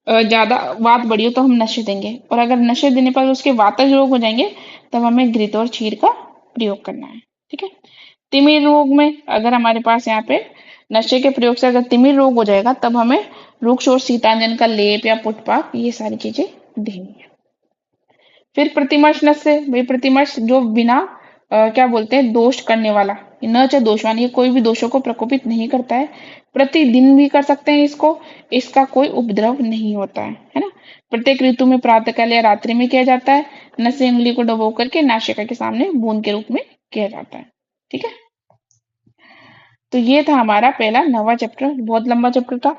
ज्यादा वात बढ़ी हो तो हम नशे देंगे, और अगर नशे देने पर उसके वातज रोग हो जाएंगे तब हमें घृत और क्षीर का प्रयोग करना है, ठीक है। तिमिर रोग में अगर हमारे पास यहाँ पे नशे के प्रयोग से अगर तिमिर रोग हो जाएगा, तब हमें रुक्ष और सीतांजन का लेप या पुटपाक, ये सारी चीजें देनी है। फिर प्रतिमर्श नशे, भाई प्रतिमर्श जो बिना क्या बोलते हैं, दोष करने वाला, न चाहे दोषवान, ये कोई भी दोषों को प्रकोपित नहीं करता है, प्रतिदिन भी कर सकते हैं इसको, इसका कोई उपद्रव नहीं होता है ना। प्रत्येक ऋतु में प्रातःकाल या रात्रि में किया जाता है। नशे उंगली को डबो करके नासिका के सामने बूंद के रूप में किया जाता है, ठीक है। तो ये था हमारा पहला 9वां चैप्टर, बहुत लंबा चैप्टर था।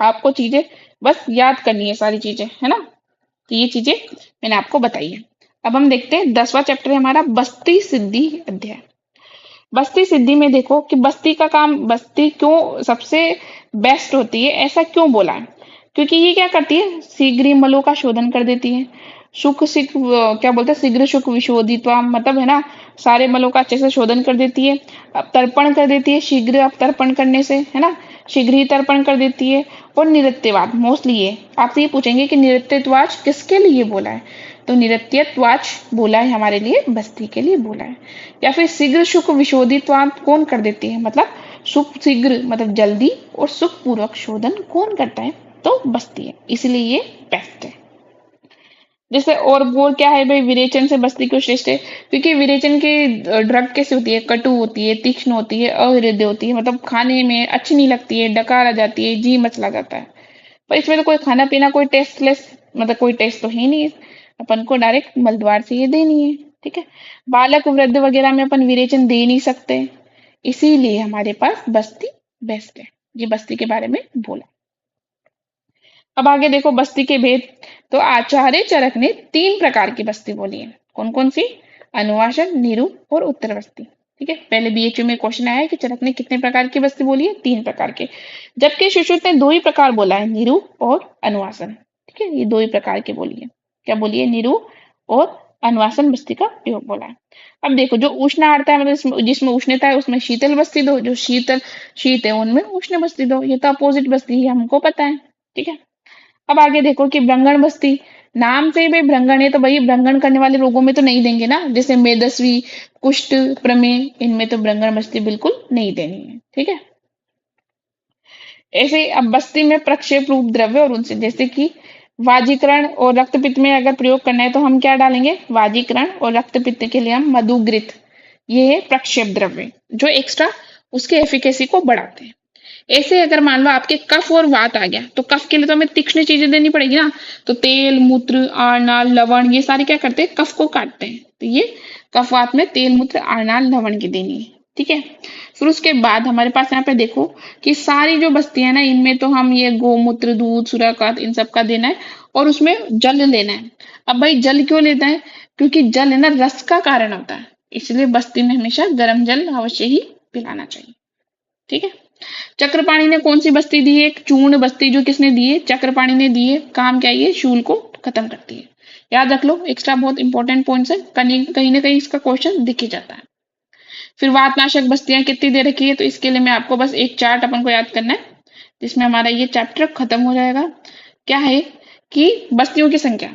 आपको चीजें बस याद करनी है, सारी चीजें, है ना। तो ये चीजें मैंने आपको बताई है। अब हम देखते हैं 10वां चैप्टर है हमारा, बस्ती सिद्धि अध्याय। बस्ती सिद्धि में देखो कि बस्ती का काम, बस्ती क्यों सबसे बेस्ट होती है, ऐसा क्यों बोला है, क्योंकि ये क्या करती है, शीघ्र ही मलों का शोधन कर देती है। सुख सिख क्या बोलते हैं, शीघ्र सुख विशोधित्वा, मतलब है ना, सारे मलों का अच्छे से शोधन कर देती है। अब तर्पण कर देती है, शीघ्र अब तर्पण करने से, है ना, शीघ्र ही तर्पण कर देती है। और निरत्यवाद, मोस्टली ये आपसे ये पूछेंगे कि निरत्यत्वाच किसके लिए बोला है, तो निरत्यत्वाच बोला है हमारे लिए, बस्ती के लिए बोला है। या फिर शीघ्र सुख विशोधित्वाद कौन कर देती है, मतलब सुख शीघ्र मतलब जल्दी, और सुख पूर्वक शोधन कौन करता है, तो बस्ती है, इसलिए ये बेस्ट है। जैसे और वो क्या है भाई, विरेचन से बस्ती क्यों श्रेष्ठ है? क्योंकि विरेचन की ड्रग कैसे होती है, कटु होती है, तीक्ष्ण होती है, अहृदय होती है, मतलब खाने में अच्छी नहीं लगती है, डकार आ जाती है, जी मचला जाता है। पर इसमें तो कोई खाना पीना कोई टेस्टलेस, मतलब कोई टेस्ट तो है ही नहीं, अपन को डायरेक्ट मलद्वार से ये देनी है। ठीक है, बालक वृद्ध वगैरह में अपन विरेचन दे नहीं सकते, इसीलिए हमारे पास बस्ती बेस्ट है। ये बस्ती के बारे में बोला। अब आगे देखो बस्ती के भेद। तो आचार्य चरक ने 3 प्रकार की बस्ती बोली है। कौन कौन सी? अनुवासन, निरूप और उत्तर बस्ती। ठीक है, पहले बीएचयू में क्वेश्चन आया है कि चरक ने कितने प्रकार की बस्ती बोली है? 3 प्रकार के। जबकि सुश्रुत ने 2 ही प्रकार बोला है, निरूप और अनुवासन। ठीक है, ये 2 ही प्रकार की बोली है। क्या बोली है? निरूप और अनुवासन बस्ती का प्रयोग बोला है। अब देखो, जो उष्ण आर्ता है, मतलब जिसमें उष्णता है उसमें शीतल बस्ती दो, जो शीत है उनमें उष्ण बस्ती दो। ये तो अपोजिट बस्ती है, हमको पता है। ठीक है, अब आगे देखो कि भ्रंगण बस्ती। नाम से ही भाई भ्रंगण है, तो भाई भ्रंगण करने वाले रोगों में तो नहीं देंगे ना, जैसे मेदस्वी, कुष्ठ, प्रमेह, इनमें तो भ्रंगण बस्ती बिल्कुल नहीं देनी है। ठीक है, ऐसे ही अब बस्ती में प्रक्षेप रूप द्रव्य और उनसे, जैसे कि वाजीकरण और रक्तपित्त में अगर प्रयोग करना है तो हम क्या डालेंगे? वाजीकरण, और रक्तपित्त के लिए हम मधुग्रित। ये है प्रक्षेप द्रव्य, जो एक्स्ट्रा उसके एफिकेसी को बढ़ाते हैं। ऐसे अगर मान लो आपके कफ और वात आ गया, तो कफ के लिए तो हमें तीक्ष्ण चीजें देनी पड़ेगी ना, तो तेल, मूत्र, आरनाल, लवण, ये सारे क्या करते हैं? कफ को काटते हैं। तो ये कफ वात में तेल, मूत्र, आरनाल, लवण की देनी है। ठीक है, फिर उसके बाद हमारे पास यहाँ पे देखो कि सारी जो बस्तियां ना, इनमें तो हम ये गोमूत्र, दूध, सूर्यकांत, इन सब का देना है, और उसमें जल लेना है। अब भाई जल क्यों लेना है? क्योंकि जल है ना, रस का कारण होता है, इसलिए बस्ती में हमेशा गर्म जल अवश्य ही पिलाना चाहिए। ठीक है, चक्रपाणी ने कौन सी बस्ती दी है? एक चूर्ण बस्ती, जो किसने दी है? चक्रपाणी ने दी है। काम क्या है? ये शूल को खत्म करती है। याद रख लो, एक्स्ट्रा बहुत इंपॉर्टेंट पॉइंट्स है, कहीं ना कहीं इसका क्वेश्चन दिख ही जाता है। फिर वातनाशक बस्तियां कितनी दे रखी है? तो इसके लिए मैं आपको बस एक चार्ट अपन को याद करना है, जिसमें हमारा ये चैप्टर खत्म हो जाएगा। क्या है कि बस्तियों की संख्या,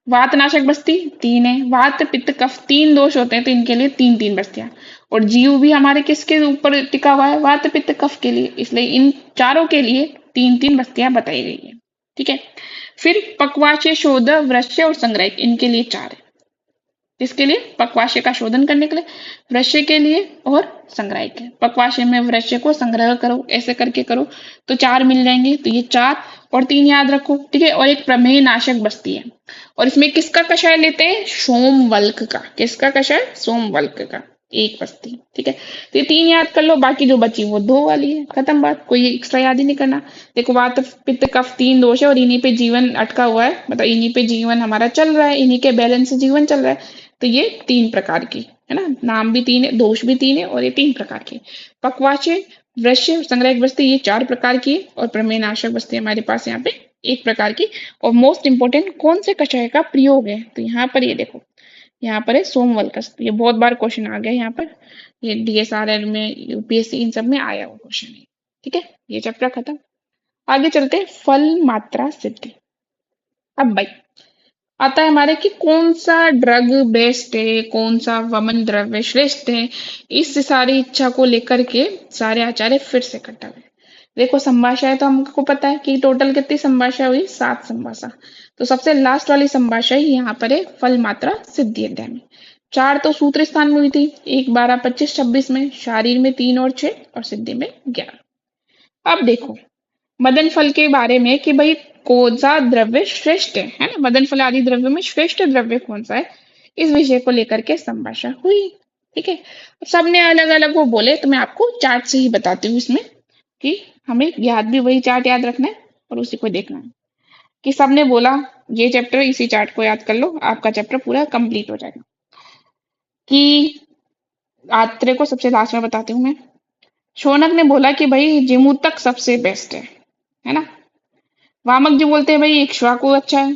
वातनाशक बस्ती 3 है, वात पित्त कफ 3 दोष होते हैं, तो इनके लिए 3 3 बस्तियां। और जीव भी हमारे किसके ऊपर टिका हुआ है? वात पित्त कफ के लिए, इसलिए इन चारों के लिए 3 3 बस्तियां बताई गई है। ठीक है, फिर पक्वाशय, शोध, वृश्य और संग्रह, इनके लिए 4 है। किसके लिए? पक्वाशय का शोधन करने के लिए, वृश्य के लिए और संग्रह के। पक्वाशय में वृश्य को संग्रह करो, ऐसे करके करो तो 4 मिल जाएंगे। तो ये 4 और 3 याद रखो। ठीक है, और एक प्रमेय नाशक बस्ती है, और इसमें किसका कषाय लेते हैं? सोमवल्क का। किसका कषाय? सोमवल्क का, एक बस्ती। ठीक है, तो ये 3 याद कर लो, बाकी जो बची वो 2 वाली है, खत्म बात, कोई एक्स्ट्रा याद ही नहीं करना। देखो, वात पित्त कफ 3 दोष है, और इन्हीं पे जीवन अटका हुआ है, मतलब इन्हीं पे जीवन हमारा चल रहा है, इन्हीं के बैलेंस से जीवन चल रहा है। तो ये 3 प्रकार की है ना, नाम भी 3 है, दोष भी 3 है, और ये 3 प्रकार की। पक्वाशय, वृश्य, संग्रह बस्ती, ये 4 प्रकार की है, और प्रमेय नाशक बस्ती हमारे पास यहाँ पे 1 प्रकार की। और मोस्ट इंपोर्टेंट कौन से कषाय का प्रयोग है? तो यहाँ पर ये देखो, यहाँ पर है सोमवल्कस। ये बहुत बार क्वेश्चन आ गया यहाँ पर, ये डीएसआरएल में, यूपीएससी, इन सब में आया हुआ क्वेश्चन है। ठीक है, ये चैप्टर खत्म। आगे चलते हैं फल मात्रा सिद्धि। अब भाई आता है हमारे कि कौन सा ड्रग बेस्ट है, कौन सा वमन द्रव्य श्रेष्ठ है। इस सारी इच्छा को लेकर के सारे आचार्य फिर से इकट्ठा हुए। देखो, संभाषा है तो हमको पता है कि टोटल कितनी संभाषा हुई? 7 संभाषा। तो सबसे लास्ट वाली संभाषा ही यहाँ पर है फल मात्रा सिद्धि अध्याय में। 4 तो सूत्र स्थान में हुई थी, 1, 12, 25, 26 में, शारीर में 3 और 6, और सिद्धि में 11। अब देखो मदन फल के बारे में कि भाई कौन सा द्रव्य श्रेष्ठ है ना, मदन फल आदि द्रव्य में श्रेष्ठ द्रव्य कौन सा है, इस विषय को लेकर के संभाषा हुई। ठीक है, अब सबने अलग अलग वो बोले, तो मैं आपको चार्ट से ही बताती हूँ इसमें, कि हमें याद भी वही चार्ट याद रखना है और उसी को देखना है। कि सबने बोला ये चैप्टर, इसी चार्ट को याद कर लो, आपका चैप्टर पूरा कंप्लीट हो जाएगा। कि आत्रेय को सबसे लास्ट में बताती हूँ मैं। शौनक ने बोला कि भाई जिमूतक सबसे बेस्ट है ना। वामक जी बोलते हैं भाई इक्ष्वाकु अच्छा है।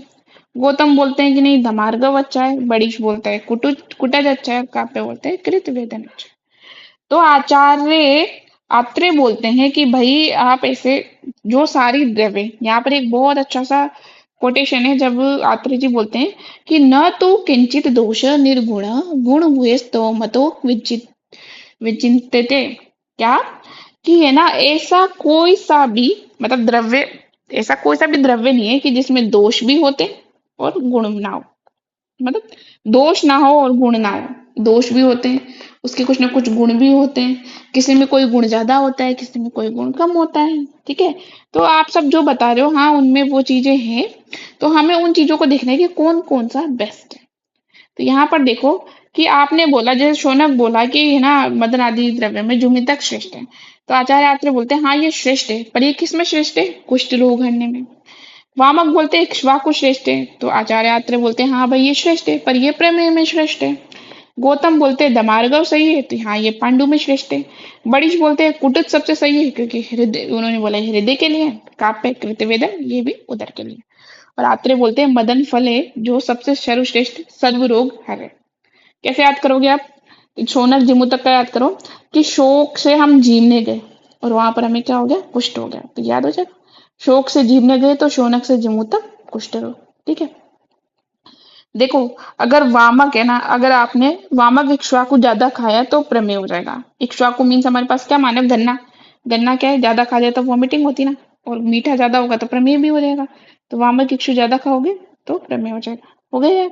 गौतम बोलते हैं कि नहीं धमार्गव अच्छा है। बड़ीश बोलता है कुटज अच्छा है। काव्य बोलते हैं कृतवेदन अच्छा है। तो आचार्य आत्रेय बोलते हैं कि भाई आप ऐसे जो सारी द्रव्य, यहाँ पर एक बहुत अच्छा सा कोटेशन है, जब आत्रेय जी बोलते हैं कि न तो किंचित दोष निर्गुण गुण भूयस्तो मतो विचिंतते। क्या? कि है ना, ऐसा कोई सा भी, मतलब द्रव्य, ऐसा कोई सा भी द्रव्य नहीं है कि जिसमें दोष भी होते और गुण ना हो। मतलब दोष ना हो और गुण ना हो। दोष भी होते हैं, उसके कुछ ना कुछ गुण भी होते हैं। किसी में कोई गुण ज्यादा होता है, किसी में कोई गुण कम होता है। ठीक है, तो आप सब जो बता रहे हो, हाँ उनमें वो चीजें हैं, तो हमें उन चीजों को देखना है कि कौन कौन सा बेस्ट है। तो यहाँ पर देखो कि आपने बोला, जैसे शौनक बोला कि है ना, मदन आदि द्रव्य में जुमितक श्रेष्ठ है। तो आचार्य आत्रेय बोलते हैं हाँ ये श्रेष्ठ है, पर ये किस में श्रेष्ठ है? कुष्ठ रोग हरने में। वामक बोलते हैं इक्ष्वाकु श्रेष्ठ है, तो आचार्य आत्रेय बोलते हैं हाँ भाई ये श्रेष्ठ है, पर ये प्रमेय में श्रेष्ठ है। गौतम बोलते हैं दमार्गव सही है, तो हाँ ये पांडु में श्रेष्ठ है। बड़िश बोलते हैं कुटित सबसे सही है, क्योंकि हृदय, उन्होंने बोला हृदय के लिए। काव्य कृतवेदन ये भी उदर के लिए। और आत्रेय बोलते हैं मदन फल है जो सबसे सर्वश्रेष्ठ सर्व रोग हर है। कैसे याद करोगे आप? शौनक जम्मू तक का याद करो कि शोक से हम जीवने गए और वहां पर हमें क्या हो गया? कुष्ठ हो गया, तो याद हो जाएगा। शोक से जीवने गए तो शौनक से जम्मू तक कुष्ठ रोग। ठीक है, देखो अगर वामक है ना, अगर आपने वामक इक्ष्वाकु ज्यादा खाया तो प्रमेय हो जाएगा। इक्ष्वाकु मीन्स हमारे पास क्या मानव? गन्ना। गन्ना क्या है? ज्यादा खा लिया तो वॉमिटिंग होती ना, और मीठा ज्यादा होगा तो प्रमेय भी हो जाएगा। तो वामक इक्ष्व ज्यादा खाओगे तो प्रमेय हो जाएगा। हो गया याद?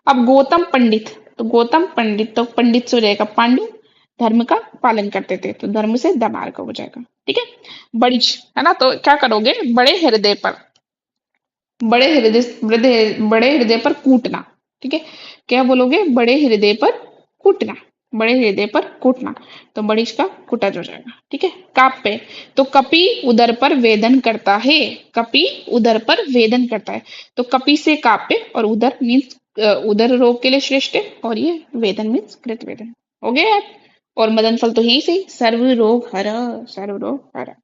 अब गौतम पंडित, तो गौतम पंडित तो पंडित से हो जाएगा पांडु, धर्म का पालन करते थे तो धर्म से दमार्ग हो जाएगा। ठीक है, बड़ी है ना, तो क्या करोगे? बड़े हृदय पर, बड़े हृदय पर कूटना। ठीक है, क्या बोलोगे? बड़े हृदय पर कूटना। बड़े हृदय पर कूटना, तो बड़ी इसका कुटज हो जाएगा। ठीक है, काप पे, तो कपि उदर पर वेदन करता है। कपि उदर पर वेदन करता है, तो कपि से काप पे, और उदर मीन्स उदर रोग के लिए श्रेष्ठ है, और ये वेदन मीन्स कृत वेदन। हो गया यार? और मदन फल तो यही सही, सर्व रोग हर। सर्व रोग हर।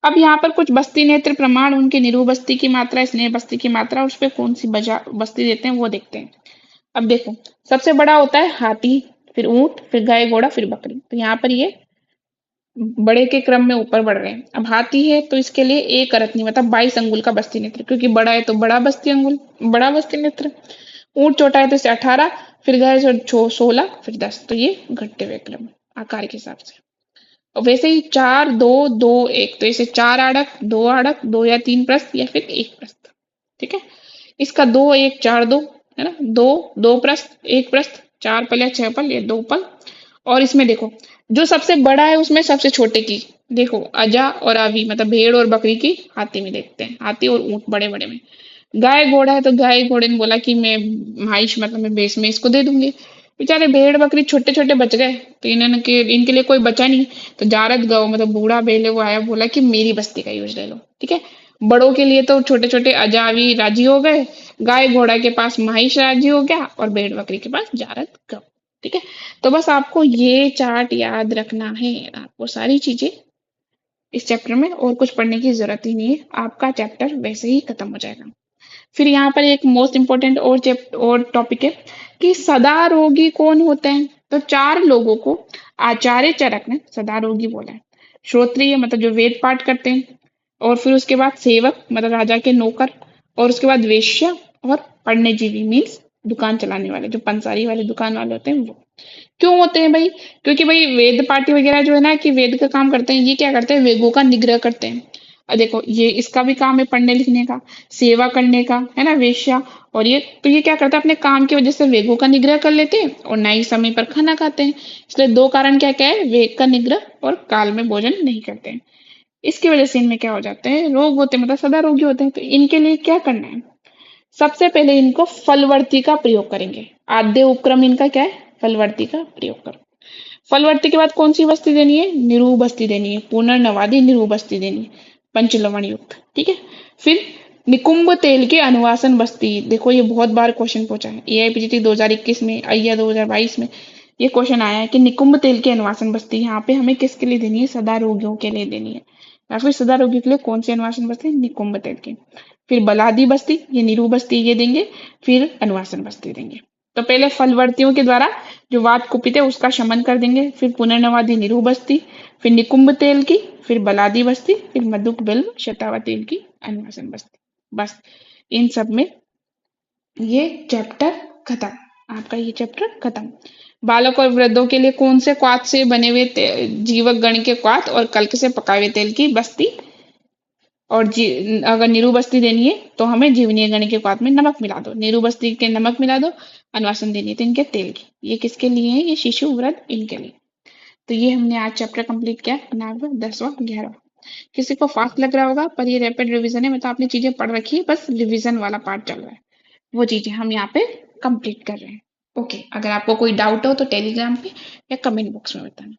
अब यहाँ पर कुछ बस्ती नेत्र प्रमाण, उनकी निरूह बस्ती की मात्रा, स्नेह बस्ती की मात्रा, उस पर कौन सी बजा बस्ती देते हैं वो देखते हैं। अब देखो, सबसे बड़ा होता है हाथी, फिर ऊंट, फिर गाय घोड़ा, फिर बकरी। तो यहाँ पर ये बड़े के क्रम में ऊपर बढ़ रहे हैं। अब हाथी है तो इसके लिए एक अरत नहीं, मतलब 22 अंगुल का बस्ती नेत्र, क्योंकि बड़ा है तो बड़ा बस्ती अंगुल, बड़ा बस्ती नेत्र। ऊंट छोटा है तो इसे 18, फिर गाय 16, फिर 10। तो ये घटते हुए क्रम आकार के हिसाब से। और वैसे ही 4 2 2 1, तो इसे 4 आड़क, 2 आड़क, 2 या 3 प्रस्थ, या फिर 1 प्रस्थ। ठीक है, इसका 2 1 4 2 है ना, 2 2 प्रस्थ, 1 प्रस्थ, 4 पल या 6 पल, या 2 पल। और इसमें देखो, जो सबसे बड़ा है उसमें सबसे छोटे की, देखो अजा और आवी, मतलब भेड़ और बकरी की हाथी में देखते हैं, हाथी और ऊंट बड़े बड़े में। गाय घोड़ा है तो गाय घोड़े ने बोला कि मैं माहिश, मतलब मैं बेस में इसको दे दूंगी। बेचारे भेड़ बकरी छोटे छोटे बच गए, तो इन्होंने के इनके लिए कोई बचा नहीं। तो जारद गौ, मतलब बूढ़ा बेले, वो आया, बोला कि मेरी बस्ती का यूज ले लो। ठीक है, बड़ों के लिए तो छोटे छोटे अजावी राजी हो गए, गाय घोड़ा के पास माहिश राजी हो गया, और भेड़ बकरी के पास जारद गौ। ठीक है, तो बस आपको ये चार्ट याद रखना है, आपको सारी चीजें इस चैप्टर में और कुछ पढ़ने की जरूरत ही नहीं है, आपका चैप्टर वैसे ही खत्म हो जाएगा। फिर यहाँ पर एक मोस्ट इंपॉर्टेंट और टॉपिक है कि सदा रोगी कौन होते हैं। तो 4 लोगों को आचार्य चरक ने सदा रोगी बोला है। श्रोत्रिय मतलब जो वेद पाठ करते हैं, और फिर उसके बाद सेवक मतलब राजा के नौकर, और उसके बाद वेश्या, और पढ़नेजीवी मीन्स दुकान चलाने वाले, जो पंसारी वाले दुकान वाले होते हैं वो। क्यों होते हैं भाई? क्योंकि भाई वेद पाठी वगैरह जो है ना, कि वेद का काम करते हैं, ये क्या करते हैं? वेगों का निग्रह करते हैं। और देखो ये इसका भी काम है पढ़ने लिखने का, सेवा करने का, है ना, वेश्या। और ये तो ये क्या करता है? अपने काम की वजह से वेगों का निग्रह कर लेते हैं, और ना ही समय पर खाना खाते हैं। इसलिए 2 कारण क्या क्या है? वेग का निग्रह और काल में भोजन नहीं करते हैं। इसकी वजह से इनमें क्या हो जाते हैं? रोग होते हैं, मतलब सदा रोगी होते हैं। तो इनके लिए क्या करना है? सबसे पहले इनको फलवर्ती का प्रयोग करेंगे। आद्य उपक्रम इनका क्या है? फलवर्ती का प्रयोग करो। फलवर्ती के बाद कौन सी बस्ती देनी है? निरूह बस्ती देनी है, पुनर्नवादी निरूह बस्ती देनी है, पंचलवण युक्त। ठीक है, फिर निकुंभ तेल के अनुवासन बस्ती। देखो ये बहुत बार क्वेश्चन पूछा है, एआईपीजीटी 2021 में, अय्या 2022 में ये क्वेश्चन आया है कि निकुंभ तेल के अनुवासन बस्ती यहाँ पे हमें किसके लिए देनी है? सदा रोगियों के लिए देनी है। या फिर सदा रोगियों के लिए कौन सी अनुवासन बस्ती? निकुंभ तेल की। फिर बलादी बस्ती, ये निरूह बस्ती ये देंगे, फिर अनुवासन बस्ती देंगे। तो पहले फलवर्तियों के द्वारा जो वात कुपित है उसका शमन कर देंगे, फिर पुनर्नवादी निरूह बस्ती, फिर निकुंभ तेल की, फिर बलादी बस्ती, फिर मधुक बिल्व शतावा तेल की अनुवासन बस्ती। बस इन सब में ये चैप्टर खत्म, आपका ये चैप्टर खत्म। बालक और वृद्धों के लिए कौन से क्वाथ से बने हुए जीवक गण के क्वाथ और कल्क से पकाए हुए तेल की बस्ती और अगर नीरू बस्ती देनी है तो हमें जीवनी गण के पात में नमक मिला दो, नीरू बस्ती के नमक मिला दो, अनुवासन देनी है तो इनके तेल की। ये किसके लिए है? ये शिशु व्रत इनके लिए। तो ये हमने आज चैप्टर कंप्लीट किया, 9वां 10वां 11वां। किसी को फास्ट लग रहा होगा पर ये रैपिड रिवीजन है, मतलब आपने चीजें पढ़ रखी है, बस रिवीजन वाला पार्ट चल रहा है, वो चीजें हम यहाँ पे कंप्लीट कर रहे हैं। ओके, अगर आपको कोई डाउट हो तो टेलीग्राम पे या कमेंट बॉक्स में बताना।